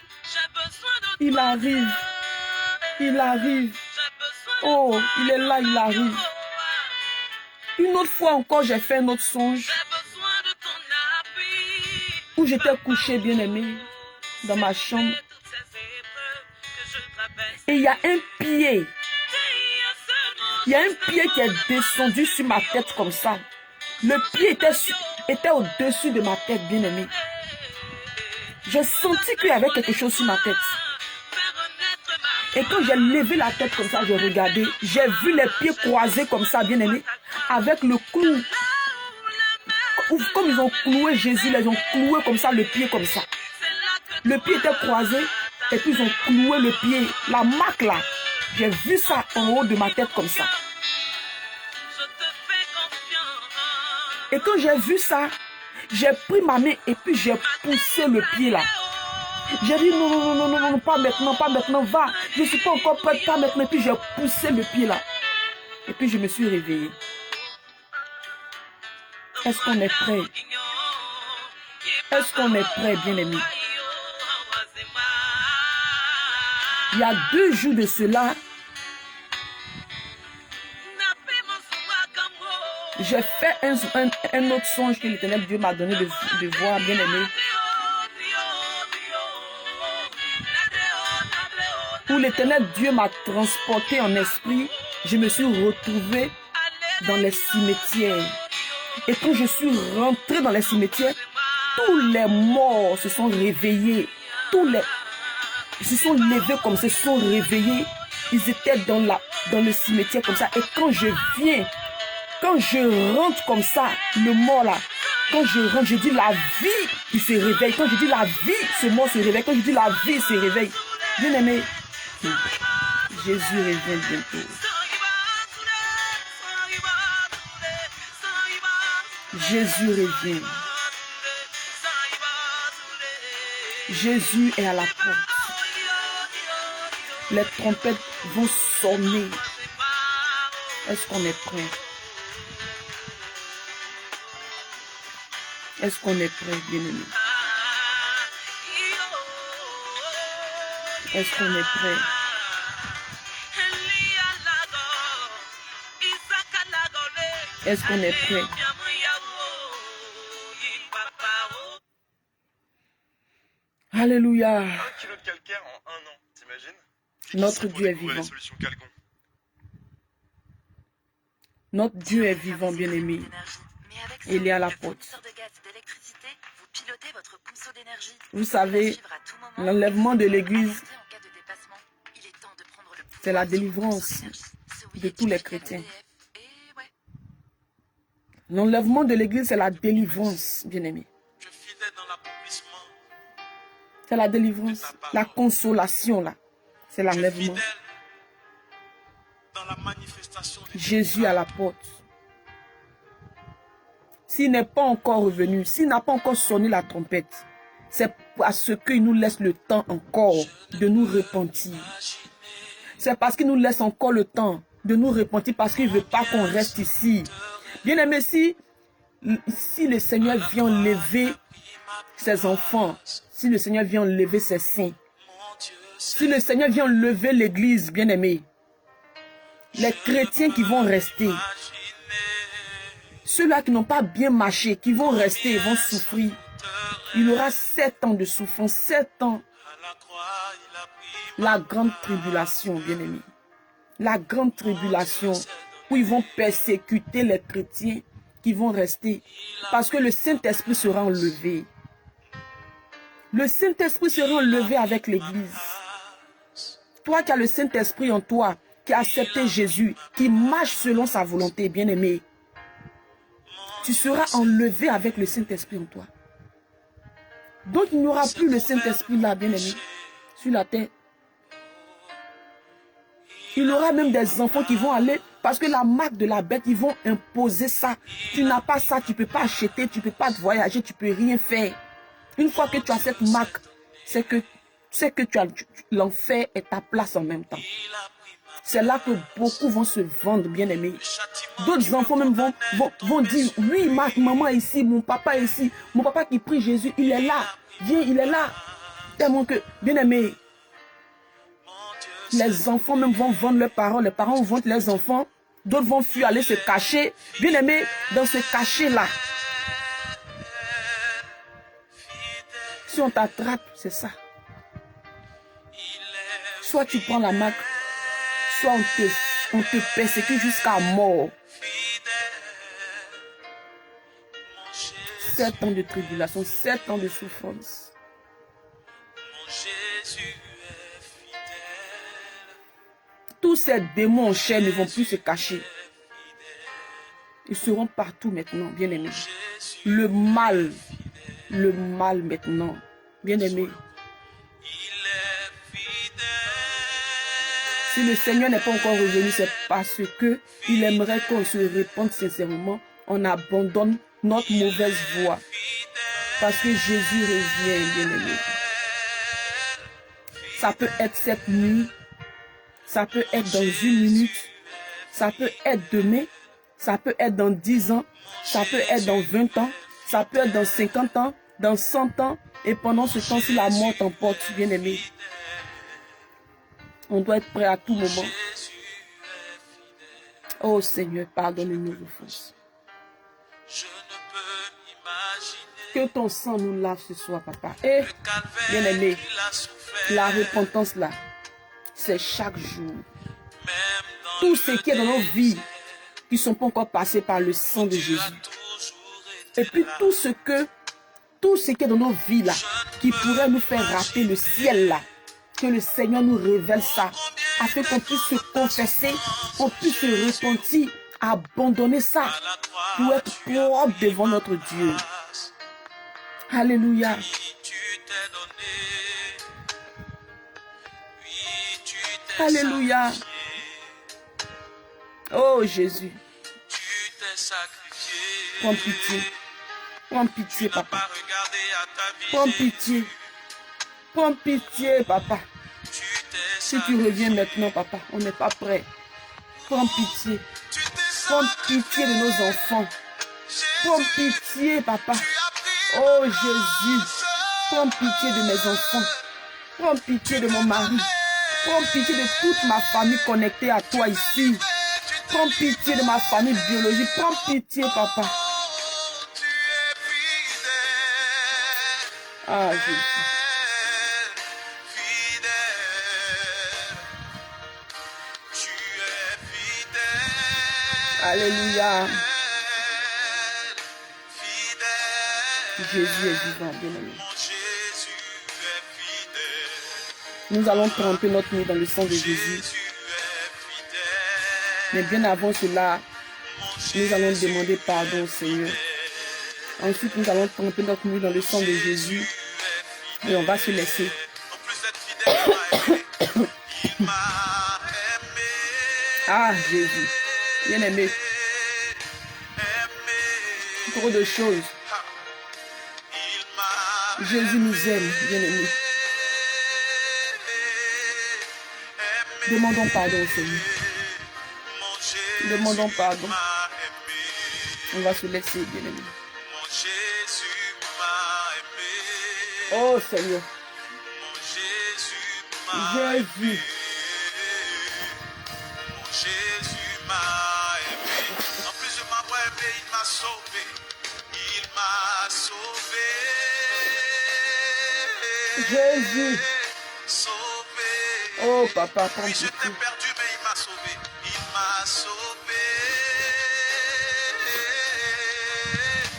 Il arrive. Il arrive. Oh, il est là, il arrive. Une autre fois encore, j'ai fait un autre songe où j'étais couché, bien aimé, dans ma chambre. Et il y a un pied. Il y a un pied qui est descendu sur ma tête comme ça. Le pied était au-dessus de ma tête, bien aimé. J'ai senti qu'il y avait quelque chose sur ma tête. Et quand j'ai levé la tête comme ça, j'ai regardé. J'ai vu les pieds croisés comme ça, bien aimé, avec le clou. Comme ils ont cloué Jésus, ils ont cloué comme ça, le pied comme ça. Le pied était croisé et puis ils ont cloué le pied. La marque là, j'ai vu ça en haut de ma tête comme ça. Et quand j'ai vu ça, j'ai pris ma main et puis j'ai poussé le pied là. J'ai dit non, non, non, non, non, non, pas maintenant, va. Je ne suis pas encore prête, pas maintenant. Et puis j'ai poussé le pied là. Et puis je me suis réveillée. Est-ce qu'on est prêt? Est-ce qu'on est prêt, bien-aimé? Il y a 2 jours de cela, j'ai fait un autre songe que l'Éternel Dieu m'a donné de voir, bien-aimé. Où l'Éternel Dieu m'a transporté en esprit, je me suis retrouvée dans les cimetières. Et quand je suis rentrée dans les cimetières, tous les morts se sont réveillés. Ils se sont levés comme ça, se sont réveillés. Ils étaient dans le cimetière comme ça. Et quand je rentre comme ça, le mort là, quand je rentre, je dis la vie, il se réveille. Quand je dis la vie, ce mort se réveille. Quand je dis la vie, il se réveille. Bien aimé, Jésus revient bientôt. Jésus revient. Jésus est à la porte. Les trompettes vont sonner. Est-ce qu'on est prêt? Est-ce qu'on est prêt, bien-aimé? Est-ce qu'on est prêt? Est-ce qu'on est prêt? Alléluia. 1 kilo de calcaire en 1 an, t'imagines? Notre Dieu est vivant. Notre Dieu est vivant, bien-aimé. Il est à la porte. Vous savez, l'enlèvement de l'Église, c'est la délivrance de tous les chrétiens. L'enlèvement de l'Église, c'est la délivrance, bien-aimé. C'est la délivrance, la consolation, là. C'est l'enlèvement. Jésus à la porte. S'il n'est pas encore revenu, s'il n'a pas encore sonné la trompette, c'est parce qu'il nous laisse le temps encore de nous repentir. C'est parce qu'il nous laisse encore le temps de nous repentir, parce qu'il ne veut pas qu'on reste ici. Bien aimé, si le Seigneur vient lever ses enfants, si le Seigneur vient lever ses saints, si le Seigneur vient lever l'Église, bien aimé, les chrétiens qui vont rester, ceux-là qui n'ont pas bien marché, qui vont rester et vont souffrir, il y aura 7 ans de souffrance, 7 ans. La grande tribulation, bien aimé. La grande tribulation où ils vont persécuter les chrétiens qui vont rester. Parce que le Saint-Esprit sera enlevé. Le Saint-Esprit sera enlevé avec l'Église. Toi qui as le Saint-Esprit en toi, qui a accepté Jésus, qui marche selon sa volonté, bien aimé, tu seras enlevé avec le Saint-Esprit en toi. Donc il n'y aura plus le Saint-Esprit là, bien aimé, sur la terre. Il y aura même des enfants qui vont aller, parce que la marque de la bête, ils vont imposer ça. Tu n'as pas ça, tu ne peux pas acheter, tu ne peux pas voyager, tu ne peux rien faire. Une fois que tu as cette marque, c'est que l'enfer est ta place en même temps. C'est là que beaucoup vont se vendre, bien-aimés. D'autres enfants même vont dire, oui, ma maman est ici, mon papa est ici. Mon papa qui prie Jésus, il est là. Viens, il est là. Tellement que, bien-aimés, les enfants même vont vendre leurs parents. Les parents vendent leurs enfants. D'autres vont fuir, aller se cacher. Bien-aimés, dans ce cachet-là, si on t'attrape, c'est ça. Soit tu prends la marque, soit on te persécute jusqu'à mort. 7 ans de tribulation, 7 ans de souffrance. Tous ces démons en chair ne vont plus se cacher. Ils seront partout maintenant, bien-aimés. Le mal maintenant, bien-aimés. Si le Seigneur n'est pas encore revenu, c'est parce qu'il aimerait qu'on se répande sincèrement. On abandonne notre mauvaise voie. Parce que Jésus revient, bien-aimé. Ça peut être cette nuit. Ça peut être dans 1 minute. Ça peut être demain. Ça peut être dans 10 ans. Ça peut être dans 20 ans. Ça peut être dans 50 ans. Dans 100 ans. Et pendant ce temps, si la mort t'emporte, bien-aimé, on doit être prêt à tout moment. Oh Seigneur, pardonne-nous nos offenses. Que ton sang nous lave ce soir, papa. Et, bien-aimé, la repentance là, c'est chaque jour. Tout ce qui est dans nos vies, qui ne sont pas encore passés par le sang de Jésus. Et puis tout ce qui est dans nos vies là, qui pourrait nous faire rater le ciel là, que le Seigneur nous révèle ça, afin qu'on puisse se confesser, qu'on puisse se repentir, abandonner ça, pour être propre devant notre Dieu. Alléluia. Alléluia. Oh Jésus. Prends pitié. Prends pitié, papa. Prends pitié. Prends pitié, papa. Si tu reviens maintenant, papa, on n'est pas prêt. Prends pitié. Prends pitié de nos enfants. Prends pitié, papa. Oh Jésus. Prends pitié de mes enfants. Prends pitié de mon mari. Prends pitié de toute ma famille connectée à toi ici. Prends pitié de ma famille biologique. Prends pitié, papa. Ah, Jésus. Alléluia. Jésus est vivant, bien-aimé. Nous allons tremper notre nez dans le sang de Jésus. Mais bien avant cela, nous allons demander pardon au Seigneur. Ensuite, nous allons tremper notre nez dans le sang de Jésus. Et on va se laisser. Ah, Jésus. Bien-aimé. Trop de choses. Jésus nous aime, bien-aimé. Demandons pardon au Seigneur. Demandons pardon. On va se laisser, bien-aimé. Oh Seigneur. Jésus. Jésus m'a aimé. En plus de m'avoir aimé, il m'a sauvé. Il m'a sauvé. Jésus. Sauvé. Oh papa, prends Oui, pitié. j'étais perdu, mais il m'a sauvé. Il m'a sauvé.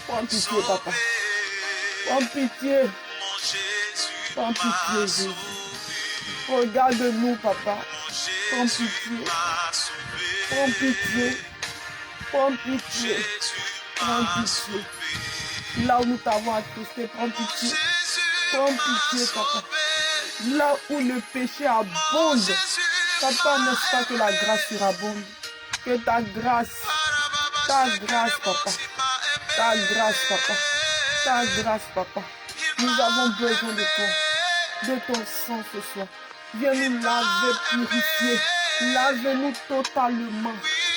Prends pitié, papa. Prends pitié. Mon Jésus Prends pitié, m'a Jésus. sauvé. Regarde-nous, papa. Mon Prends Jésus pitié. m'a sauvé. Prends pitié. Prends pitié. Jésus Prends m'a pitié. sauvé. Là où nous t'avons attristé, prends pitié. Jésus Prends m'a pitié, papa. sauvé. Là où le péché abonde, papa, n'est-ce pas que la grâce surabonde? Que ta grâce, papa. Ta grâce, papa. Ta grâce, papa. Nous avons besoin de toi, de ton sang ce soir. Viens nous laver, purifier. Lave-nous totalement.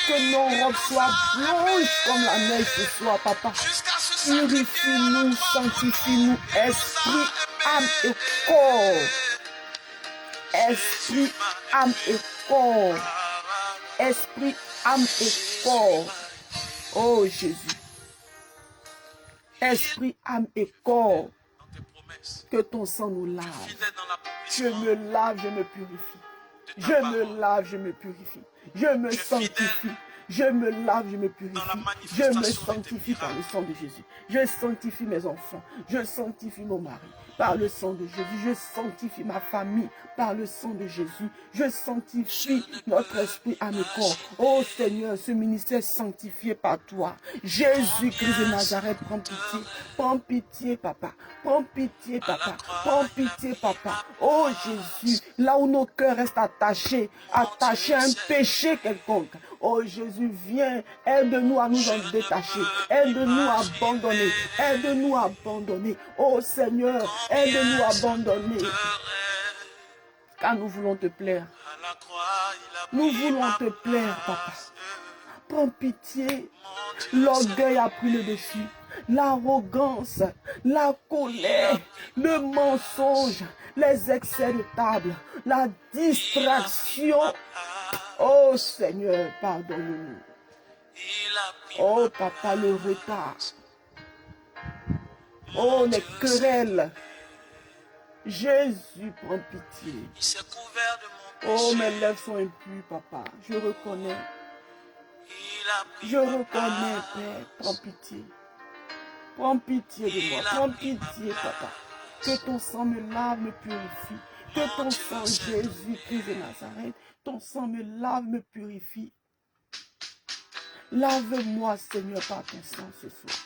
Que nos robes soient blanches comme la neige ce soir, papa. jusqu'à ce sacrifier Purifie-nous, sanctifie-nous, esprit, âme et corps. Esprit, âme et corps. Esprit, âme et corps. Oh Jésus. Esprit, âme et corps. dans tes promesses. Que ton sang nous lave. Fidèle dans Je l'accomplissement me lave, je me purifie. de ta Je me parole. lave, je me purifie. Je me sanctifie. Je me lave, je me purifie. Je me sanctifie par le sang de Jésus. Je sanctifie mes enfants. Je sanctifie mon mari par le sang de Jésus. Je sanctifie ma famille par le sang de Jésus. Je sanctifie notre esprit à mes corps. Oh Seigneur, ce ministère sanctifié par toi. Jésus-Christ de Nazareth, prends pitié. Prends pitié, papa. Prends pitié, papa. Prends pitié, papa. Oh Jésus, là où nos cœurs restent attachés à un péché quelconque. Oh Jésus, viens, aide-nous à nous en détacher. Aide-nous à abandonner. Aide-nous à abandonner. Oh Seigneur, aide-nous à abandonner. Car nous voulons te plaire. À la croix, il a Nous pris voulons ma te plaire, papa. place. Prends pitié. Mon Dieu, L'orgueil a pris le dessus. L'arrogance, la colère, le mensonge, les excès de table, la distraction. Oh Seigneur, pardonne-nous. il a pris Oh papa, le retard. Oh les querelles. Jésus, prends pitié. il s'est couvert de mon Oh péché. mes lèvres sont impues, papa. Je reconnais. Il a pris Je ma reconnais, place. Père. Prends pitié. Prends pitié de moi. Prends pitié, papa. Que ton sang me lave, me purifie. Que ton sang, Jésus-Christ de Nazareth, ton sang me lave, me purifie. Lave-moi, Seigneur, par ton sang ce soir.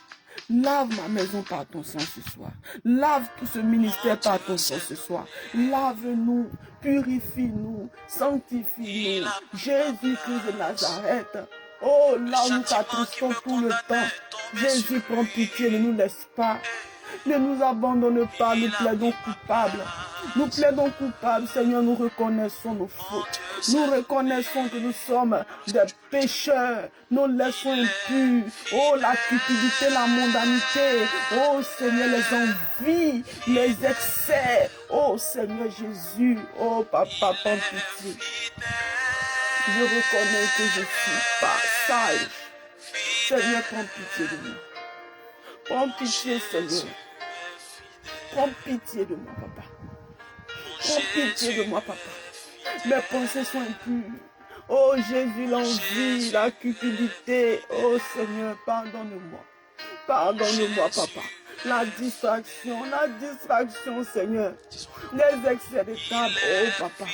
Lave ma maison par ton sang ce soir. Lave tout ce ministère par ton sang ce soir. Lave-nous, purifie-nous, sanctifie-nous. Jésus-Christ de Nazareth. Oh, là où nous t'attristons tout le temps. Jésus, prends pitié, ne nous laisse pas. Ne nous abandonne pas, nous plaidons coupables. Nous plaidons coupables, Seigneur, nous reconnaissons nos fautes. Nous reconnaissons que nous sommes des pécheurs. Nos lèvres sont impures. Oh, la cupidité, la mondanité. Oh, Seigneur, les envies, les excès. Oh, Seigneur Jésus. Oh, papa, prends pitié. Je reconnais que je suis pas sage. Seigneur, prends pitié de moi. Prends pitié, Seigneur. Prends pitié de moi, papa. Prends pitié de moi, papa. Mes pensées sont impures. Oh Jésus, l'envie, la cupidité. Oh Seigneur, pardonne-moi. Pardonne-moi, papa. La distraction, Seigneur. Les excès de table, oh papa.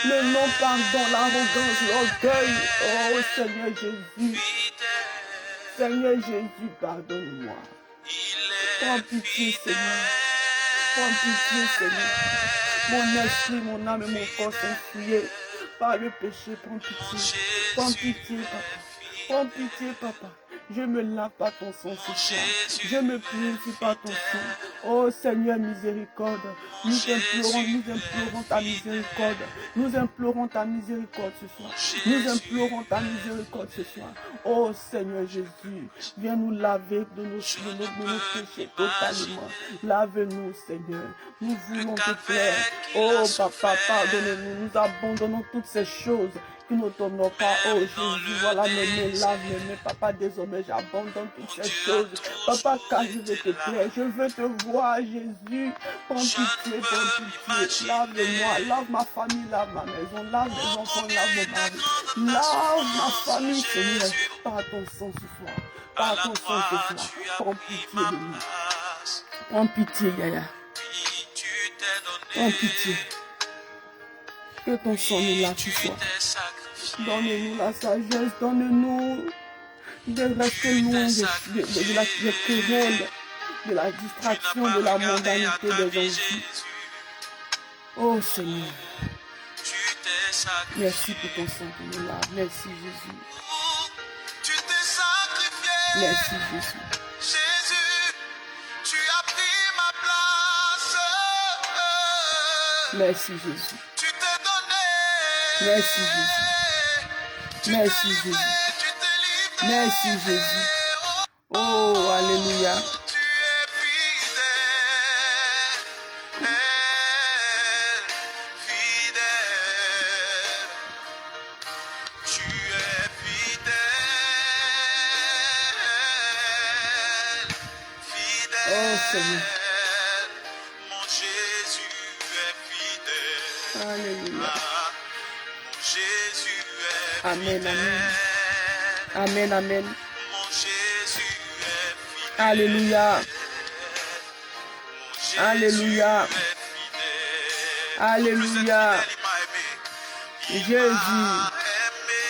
Le non-pardon, l'arrogance, l'orgueil. Oh Seigneur Jésus. Seigneur Jésus, pardonne-moi. Prends pitié, Seigneur. Prends pitié, Seigneur. Mon esprit, mon âme et mon corps sont souillés par le péché. Prends pitié. Prends pitié, papa. Prends pitié, papa. Je me lave par ton sang ce soir. Je me purifie par ton sang. Oh Seigneur, miséricorde. Nous implorons ta miséricorde. Nous implorons ta miséricorde ce soir. Nous implorons ta miséricorde ce soir. Oh Seigneur Jésus, viens nous laver de nos péchés totalement. Lave-nous, Seigneur. Nous voulons te plaire. Oh papa, pardonne-nous. Nous abandonnons toutes ces choses qui ne t'honorent pas. Oh Jésus, voilà mes lave mes papa, désormais j'abandonne toutes ces choses. Papa, car je veux te plaire, je veux te voir, Jésus. Prends pitié, prends pitié. Lave-moi, lave ma famille, lave ma maison, lave mes enfants, lave mon mari. Lave ma famille, Seigneur, par ton sang ce soir. Par ton sang ce soir. Prends pitié de nous. Prends pitié, Yaya. Prends pitié. Que ton sang nous lave ce soir. Donne-nous la sagesse, donne-nous de rester loin de la querelle, de la distraction, de la mondanité des envies. Oh Seigneur, merci pour ton sang qui nous lave. Merci Jésus. Merci Jésus. Jésus, tu as pris ma place. Merci Jésus. Tu t'es donné Merci Jésus. Merci Jésus. Merci Jésus. Oh, alléluia. Tu es fidèle, fidèle. Tu es fidèle, fidèle. Oh, Seigneur. Mon Jésus est fidèle. Alléluia. Mon Jésus est Amen, fidèle. amen. Amen, amen. Mon Jésus est fidèle. Alléluia. Mon Jésus Alléluia. est fidèle. Alléluia. Plus fidèle, il m'a aimé. Il Jésus. m'a aimé.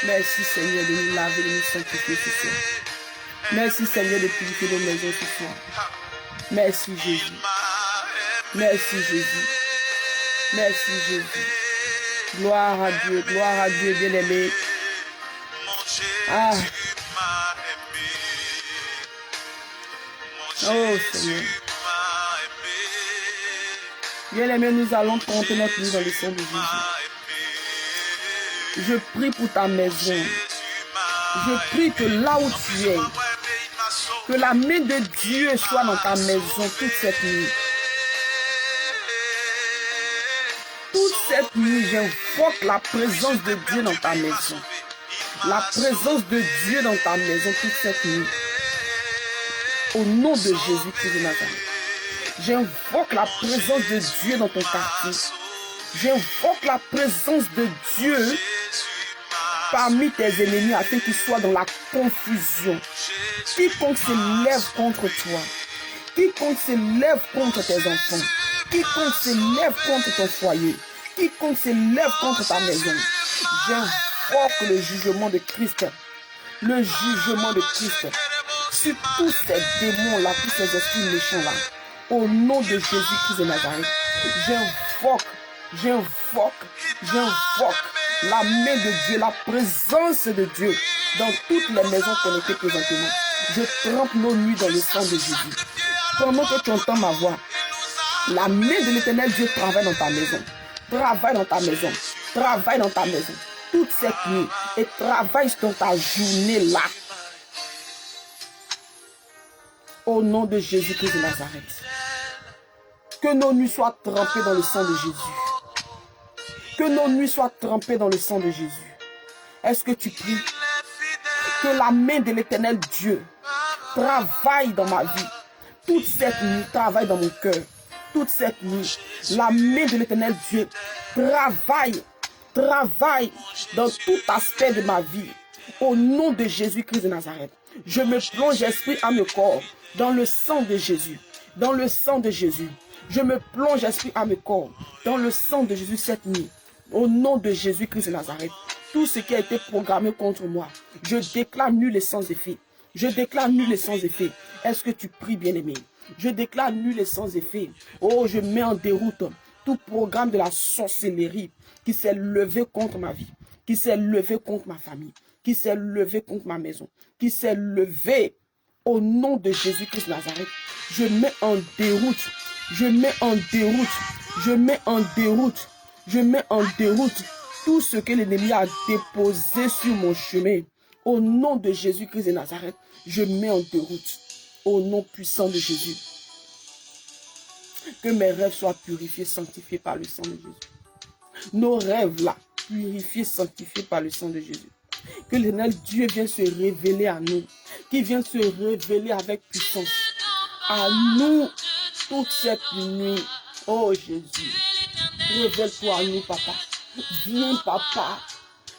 Merci Seigneur de nous laver, de nous sanctifier ce soir. Merci Seigneur de purifier nos maisons ce soir. Merci Jésus. Il m'a aimé. Merci Jésus. Merci Jésus. Gloire à Dieu, bien-aimé. Mon Jésus Ah. m'a aimé. Mon Oh, Jésus Seigneur. m'a aimé. Bien-aimé, nous allons tremper notre vie dans le sang de Jésus. M'a aimé. Je prie pour ta maison. Jésus m'a Je prie que là où tu es, aimé. Il m'a sauvé. que la main de Dieu soit dans ta maison toute cette nuit. Toute cette nuit, j'invoque la présence de Dieu dans ta maison. La présence de Dieu dans ta maison toute cette nuit. Au nom de Jésus-Christ de Nazareth. J'invoque la présence de Dieu dans ton quartier. J'invoque la présence de Dieu parmi tes ennemis afin qu'ils soient dans la confusion. Quiconque se lève contre toi, quiconque se lève contre tes enfants, quiconque se lève contre ton foyer, quiconque se lève contre ta maison, j'invoque le jugement de Christ, le jugement de Christ sur tous ces démons-là, tous ces esprits méchants-là. Au nom de Jésus-Christ de Nazareth, j'invoque la main de Dieu, la présence de Dieu dans toutes les maisons connectées présentement. Je trempe nos nuits dans le sang de Jésus. Pendant que tu entends ma voix, la main de l'Éternel Dieu travaille dans ta maison. Travaille dans ta maison. Travaille dans ta maison. Toute cette nuit. Et travaille dans ta journée là. Au nom de Jésus-Christ de Nazareth. Que nos nuits soient trempées dans le sang de Jésus. Que nos nuits soient trempées dans le sang de Jésus. Est-ce que tu pries? Que la main de l'Éternel Dieu travaille dans ma vie. Toute cette nuit, travaille dans mon cœur. Toute cette nuit, la main de l'Éternel Dieu travaille dans tout aspect de ma vie. Au nom de Jésus-Christ de Nazareth, je me plonge esprit, âme et corps dans le sang de Jésus. Dans le sang de Jésus. Je me plonge esprit, âme et corps dans le sang de Jésus cette nuit. Au nom de Jésus-Christ de Nazareth, tout ce qui a été programmé contre moi, je déclare nul et sans effet. Je déclare nul et sans effet. Est-ce que tu pries, bien-aimé? Je déclare nul et sans effet. Oh, je mets en déroute tout programme de la sorcellerie qui s'est levé contre ma vie, qui s'est levé contre ma famille, qui s'est levé contre ma maison, qui s'est levé au nom de Jésus-Christ de Nazareth. Je mets en déroute, je mets en déroute, je mets en déroute, je mets en déroute tout ce que l'ennemi a déposé sur mon chemin. Au nom de Jésus-Christ de Nazareth, je mets en déroute. Au nom puissant de Jésus. Que mes rêves soient purifiés, sanctifiés par le sang de Jésus. Nos rêves là, purifiés, sanctifiés par le sang de Jésus. Que l'Éternel Dieu vienne se révéler à nous. Qu'il vienne se révéler avec puissance. À nous, toute cette nuit. Oh Jésus. Révèle-toi à nous, papa. Viens, papa.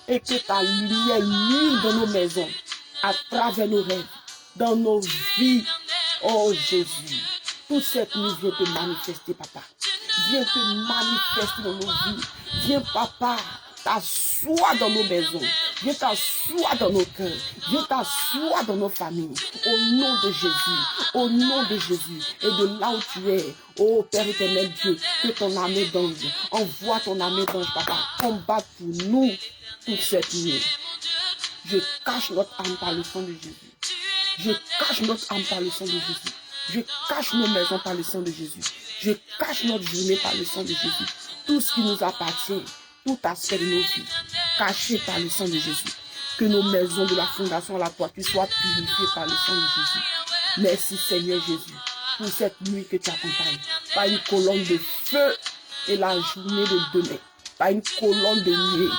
Et que ta lumière luire dans nos maisons. À travers nos rêves. Dans nos vies. Oh Jésus. Toute cette nuit, viens te manifester, papa. Viens te manifester dans nos vies. Viens, papa, t'asseoir dans nos maisons. Viens t'asseoir dans nos cœurs. Viens t'asseoir dans nos familles. Au nom de Jésus. Au nom de Jésus. Et de là où tu es, oh Père éternel Dieu, que ton armée d'anges, envoie ton armée d'anges, papa, combat pour nous toute cette nuit. Je cache notre âme par le sang de Jésus. Je cache notre âme par le sang de Jésus. Je cache nos maisons par le sang de Jésus. Je cache notre journée par le sang de Jésus. Tout ce qui nous appartient, tout aspect de nos vies, cachés par le sang de Jésus. Que nos maisons de la fondation à la toiture soient purifiées par le sang de Jésus. Merci Seigneur Jésus pour cette nuit que tu accompagnes. Par une colonne de feu et la journée de demain. Par une colonne de nuée.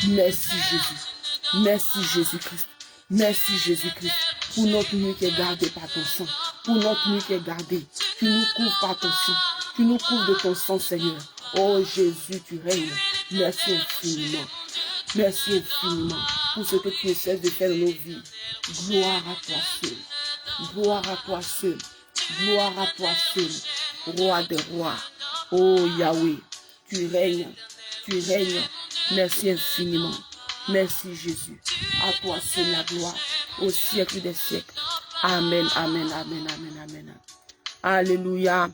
Merci Jésus. Merci Jésus-Christ. Merci Jésus-Christ pour notre nuit qui est gardée par ton sang. Pour notre nuit qui est gardée. Tu nous couvres par ton sang. Tu nous couvres de ton sang Seigneur. Oh Jésus, tu règnes. Merci infiniment. Merci infiniment pour ce que tu essaies de faire dans nos vies. Gloire à toi seul. Gloire à toi seul. Gloire à toi seul. Roi des rois. Oh Yahweh, tu règnes. Tu règnes. Merci infiniment. Merci Jésus. À toi seul la gloire. Au siècle des siècles. Amen, amen, amen, amen, amen. Alléluia.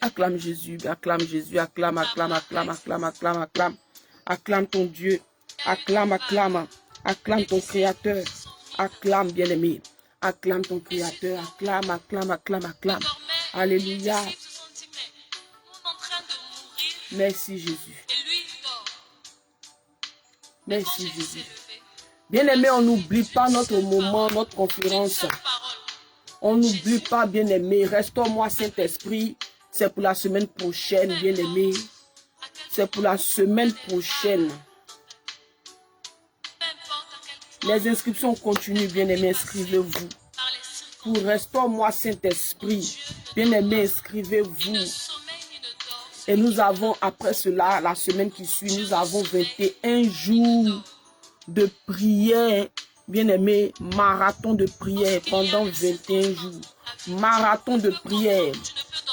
Acclame Jésus, acclame Jésus, acclame, acclame, acclame, acclame, acclame, acclame. Acclame ton Dieu, acclame, acclame, acclame ton Créateur, acclame bien-aimé, acclame ton Créateur, acclame, acclame, acclame, acclame. Alléluia. Merci Jésus. Merci Jésus. Bien-aimé, on n'oublie pas notre moment, notre conférence. On n'oublie pas, bien-aimé, restaure-moi Saint-Esprit. C'est pour la semaine prochaine, bien-aimé. C'est pour la semaine prochaine. Les inscriptions continuent, bien-aimés, inscrivez-vous. Pour restaure-moi Saint-Esprit, bien-aimés, inscrivez-vous. Et nous avons, après cela, la semaine qui suit, nous avons 21 jours de prière, bien-aimés, marathon de prière pendant 21 jours. Marathon de prière,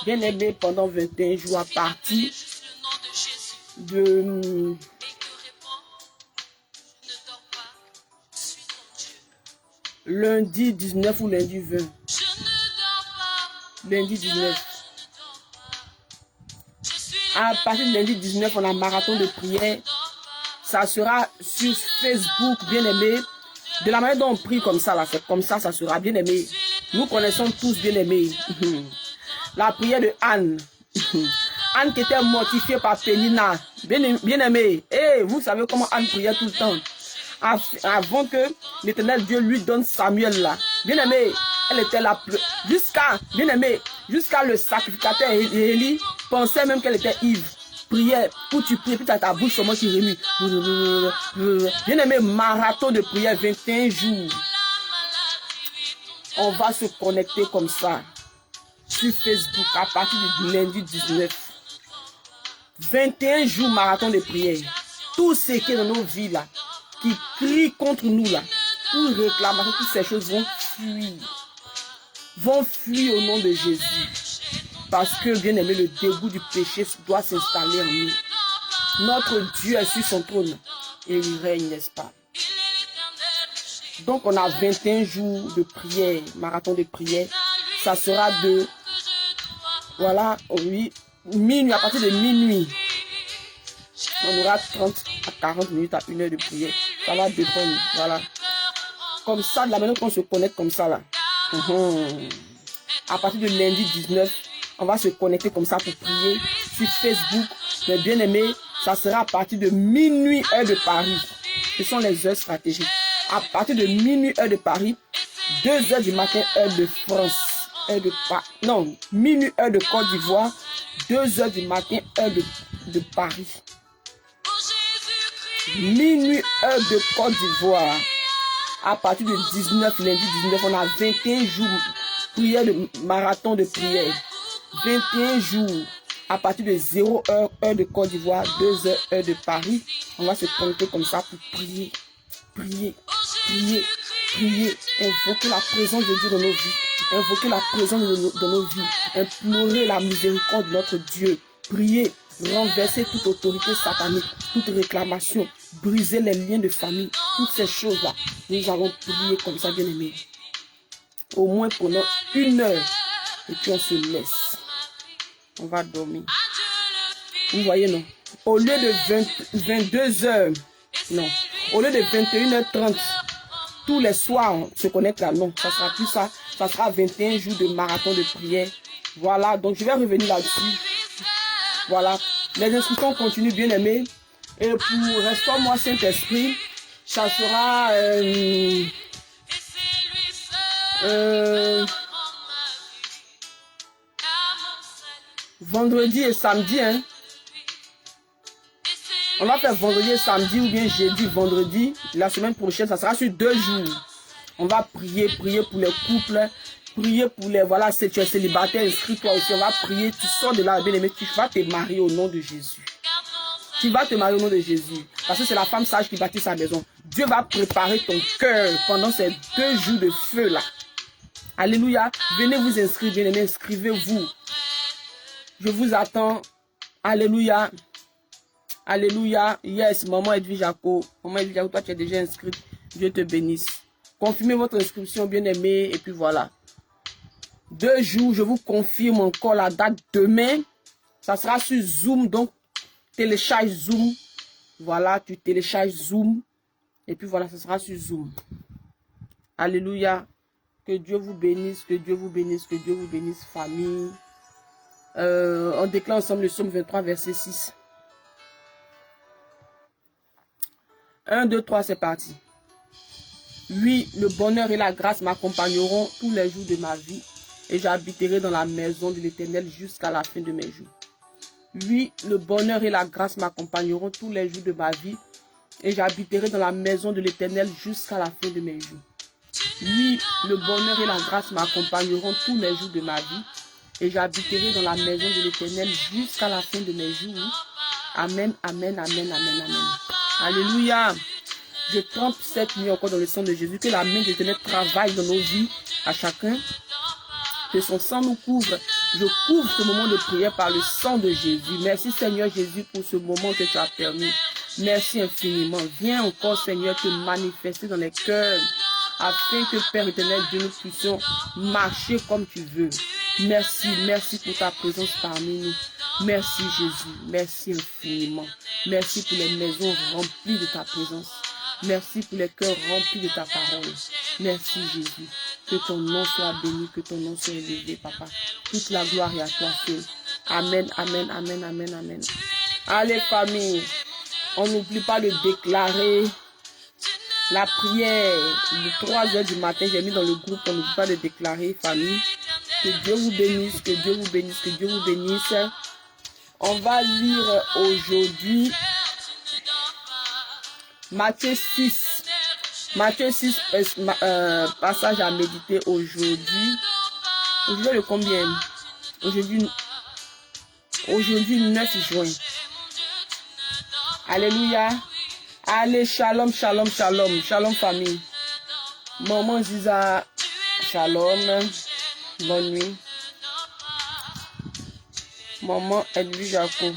bien-aimés, pendant 21 jours à partir de lundi 19 ou lundi 20. Lundi 19. À partir de lundi 19, on a marathon de prière. Ça sera sur Facebook, bien aimé. De la manière dont on prie comme ça, là, c'est comme ça, ça sera bien aimé. Nous connaissons tous bien aimé. La prière de Anne. Anne qui était mortifiée par Pénina. Bien aimé. Et vous savez comment Anne priait tout le temps. Avant que l'Éternel Dieu lui donne Samuel là. Bien aimé. Elle était là. Jusqu'à, bien aimé, jusqu'à le sacrificateur Élie pensait même qu'elle était ivre. Prière, où tu pries, puis tu as ta bouche comment tu remue. Bien aimé, marathon de prière, 21 jours. On va se connecter comme ça sur Facebook à partir du lundi 19. 21 jours marathon de prière. Tout ce qui est dans nos vies là, qui crient contre nous là, tout réclamation, toutes ces choses vont fuir. Vont fuir au nom de Jésus. Parce que, bien aimé, le dégoût du péché doit s'installer en nous. Notre Dieu est sur son trône et il règne, n'est-ce pas? Donc, on a 21 jours de prière, marathon de prière. Ça sera de, voilà, oui, minuit, à partir de minuit. On aura 30 à 40 minutes à 1 heure de prière. Ça va dépendre, voilà. Comme ça, de la manière qu'on se connecte comme ça, là. À partir de lundi 19, on va se connecter comme ça pour prier sur Facebook. Mais bien aimé, ça sera à partir de minuit heure de Paris. Ce sont les heures stratégiques. À partir de minuit heure de Paris, 2 heures du matin heure de France. Minuit heure de Côte d'Ivoire, 2 heures du matin heure de Paris. Minuit heure de Côte d'Ivoire. À partir de 19, lundi 19, on a 21 jours prière de marathon de prière. 21 jours. À partir de 0 heure, heure de Côte d'Ivoire, 2 heures, heure de Paris. On va se connecter comme ça pour prier. Prier, prier, prier. Invoquer la présence de Dieu dans nos vies. Invoquer la présence de nos vies. Implorer la miséricorde de notre Dieu. Prier. Renverser toute autorité satanique, toute réclamation, briser les liens de famille, toutes ces choses-là. Nous allons prier comme ça, bien aimé. Au moins pendant 1 heure. Et puis on se laisse. On va dormir. Vous voyez, non? Au lieu de 22 heures, non. Au lieu de 21h30, tous les soirs, on se connecte là. Non, ça sera plus ça. Ça sera 21 jours de marathon de prière. Voilà, donc je vais revenir là-dessus. Voilà, les inscriptions continuent, bien aimés. Et pour Restaure-moi Saint-Esprit, ça sera vendredi et samedi. Hein. On va faire vendredi et samedi ou bien jeudi, vendredi. La semaine prochaine, ça sera sur 2 jours. On va prier pour les couples. Prier pour les, voilà, si tu es célibataire, inscris-toi aussi. On va prier. Tu sors de là, bien aimé, tu vas te marier au nom de Jésus. Tu vas te marier au nom de Jésus. Parce que c'est la femme sage qui bâtit sa maison. Dieu va préparer ton cœur pendant ces 2 jours de feu là. Alléluia. Venez vous inscrire, bien aimé, inscrivez-vous. Je vous attends. Alléluia. Alléluia. Yes, maman Edwige Jaco. Maman Edwige Jaco, toi tu es déjà inscrite. Dieu te bénisse. Confirmez votre inscription, bien aimé. Et puis voilà. 2 jours, je vous confirme encore la date demain. Ça sera sur Zoom, donc télécharge Zoom. Voilà, tu télécharges Zoom. Et puis voilà, ça sera sur Zoom. Alléluia. Que Dieu vous bénisse, que Dieu vous bénisse, que Dieu vous bénisse, famille. On déclare ensemble le psaume 23, verset 6. 1, 2, 3, c'est parti. Oui, le bonheur et la grâce m'accompagneront tous les jours de ma vie. Et j'habiterai dans la maison de l'Éternel jusqu'à la fin de mes jours. Oui, le bonheur et la grâce m'accompagneront tous les jours de ma vie. Et j'habiterai dans la maison de l'Éternel jusqu'à la fin de mes jours. Oui, le bonheur et la grâce m'accompagneront tous les jours de ma vie. Et j'habiterai dans la maison de l'Éternel jusqu'à la fin de mes jours. Amen, amen, amen, amen, amen. Alléluia. Je trempe cette nuit encore dans le sang de Jésus. Que la main de l'Éternel travaille dans nos vies à chacun. Que son sang nous couvre. Je couvre ce moment de prière par le sang de Jésus. Merci Seigneur Jésus pour ce moment que tu as permis. Merci infiniment. Viens encore Seigneur te manifester dans les cœurs afin que Père éternel Dieu nous puissions marcher comme tu veux. Merci, merci pour ta présence parmi nous. Merci Jésus, merci infiniment. Merci pour les maisons remplies de ta présence. Merci pour les cœurs remplis de ta parole. Merci Jésus. Que ton nom soit béni, que ton nom soit élevé, Papa. Toute la gloire est à toi seul. Amen, amen, amen, amen, amen. Allez famille, on n'oublie pas de déclarer la prière de 3 heures du matin. J'ai mis dans le groupe, on n'oublie pas de déclarer, famille. Que Dieu vous bénisse, que Dieu vous bénisse, que Dieu vous bénisse. On va lire aujourd'hui Matthieu 6. Matthieu 6, passage à méditer aujourd'hui. Aujourd'hui le combien? Aujourd'hui 9 juin. Alléluia. Allez, shalom, shalom, shalom. Shalom famille. Maman Ziza, shalom. Bonne nuit. Maman Edwige Jaco.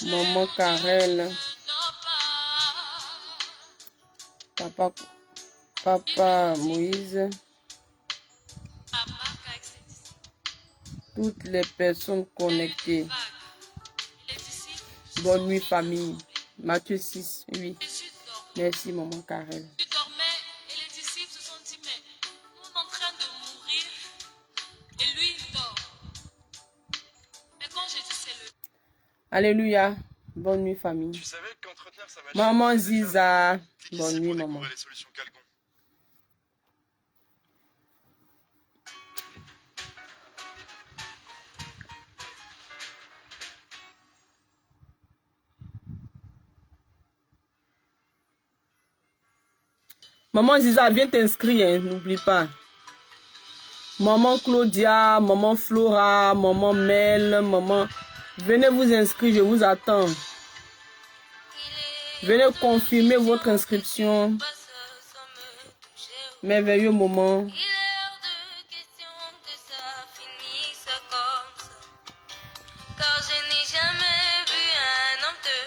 Maman Karel. Papa Moïse. Toutes les personnes connectées. Bonne nuit famille. Matthieu 6, oui. Merci maman Karel. Alléluia. Bonne nuit famille. Tu savais qu'entretenir sa machine, Maman Ziza. Bonne nuit maman. les solutions Calgon. Maman Ziza, viens t'inscrire, hein, n'oublie pas. Maman Claudia, maman Flora, maman Mel, maman... Venez vous inscrire, je vous attends. Venez confirmer votre inscription. Merveilleux moment.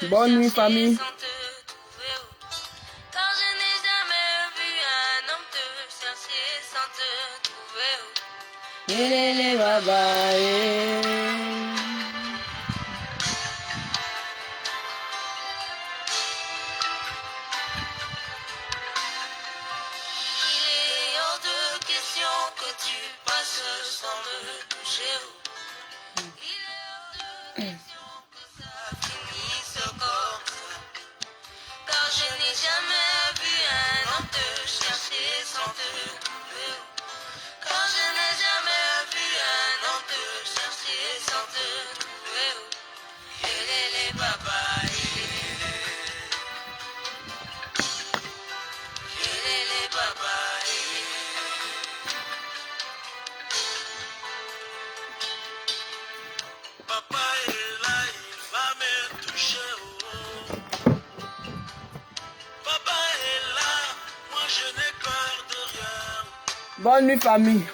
Bonne nuit famille. Bonne nuit, famille.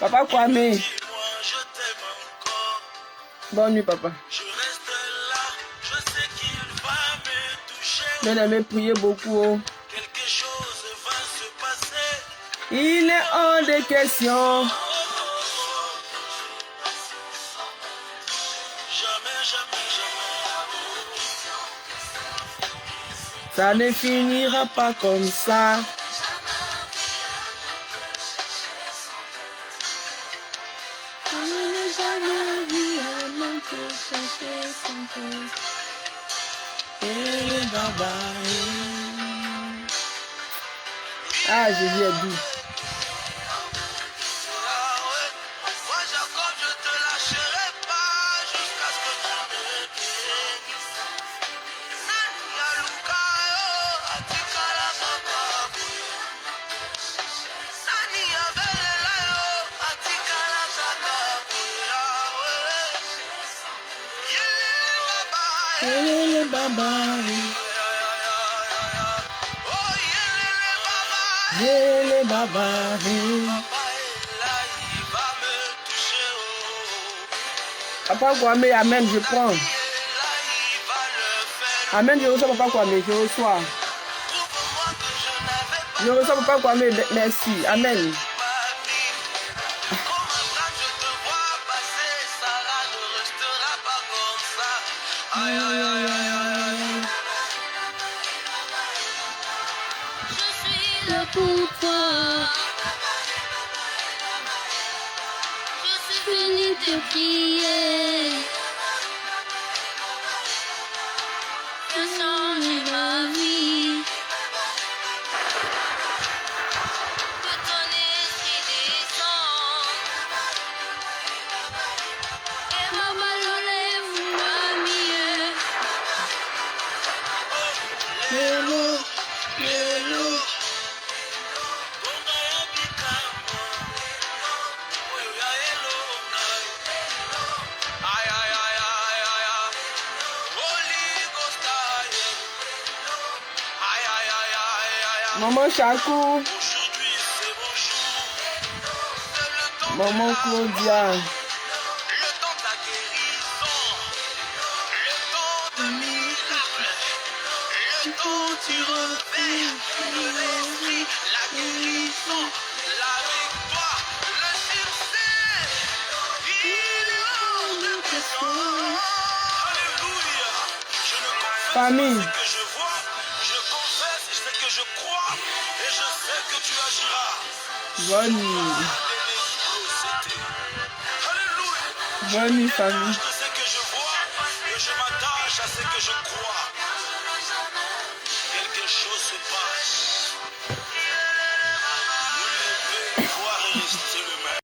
Papa Kwame. Bonne nuit, papa. Bien-aimé, priez beaucoup. Quelque chose va se passer. Il est hors de question. Jamais, jamais, jamais. Ça ne finira pas comme ça. Ah, Jésus est doux. Moi, Jacob, je te lâcherai pas jusqu'à ce que tu me guérisses. Nania Lukayo, Atikala Papa. Nania Belelayo, Atikala Papa. Yelele Baba. Oh, Yelele Baba. Yele Baba. Papa est là, il va me toucher. Papa Kwame, amen, je prends. Il est là, il va le faire. Amen, je reçois Papa Kwame, je reçois. Prouve-moi que je n'avais pas Je reçois Papa Kwame, merci. Amen. ma vie. Comme un bras, je te vois passer. Ça là ne restera pas comme ça. Aïe, aïe, aïe, aïe, aïe. Je suis là pour toi. Je suis venu te prier. De changer ma vie. Que ton esprit descende. Et ma malheureuse va mieux. Hello, hello. Aïe, aïe, aïe, aïe, aïe, aïe. Holy Ghost, aïe. Aïe, aïe, aïe, aïe, aïe. Maman Chakou, Aujourd'hui, c'est mon jour. C'est le temps de Maman la Claudia, le temps de la guérison, le temps de miracle, le temps du réveil, de l'esprit, la guérison, la victoire, le succès. Il est hors de question. Alléluia. Je ne confesse famille. pas ce que je vois, je confesse ce que je crois et je sais que tu agiras. Bonne nuit. Alléluia. Bonne nuit, famille. Je sais que je vois et je m'attache à ce que je crois. Quelque chose se passe.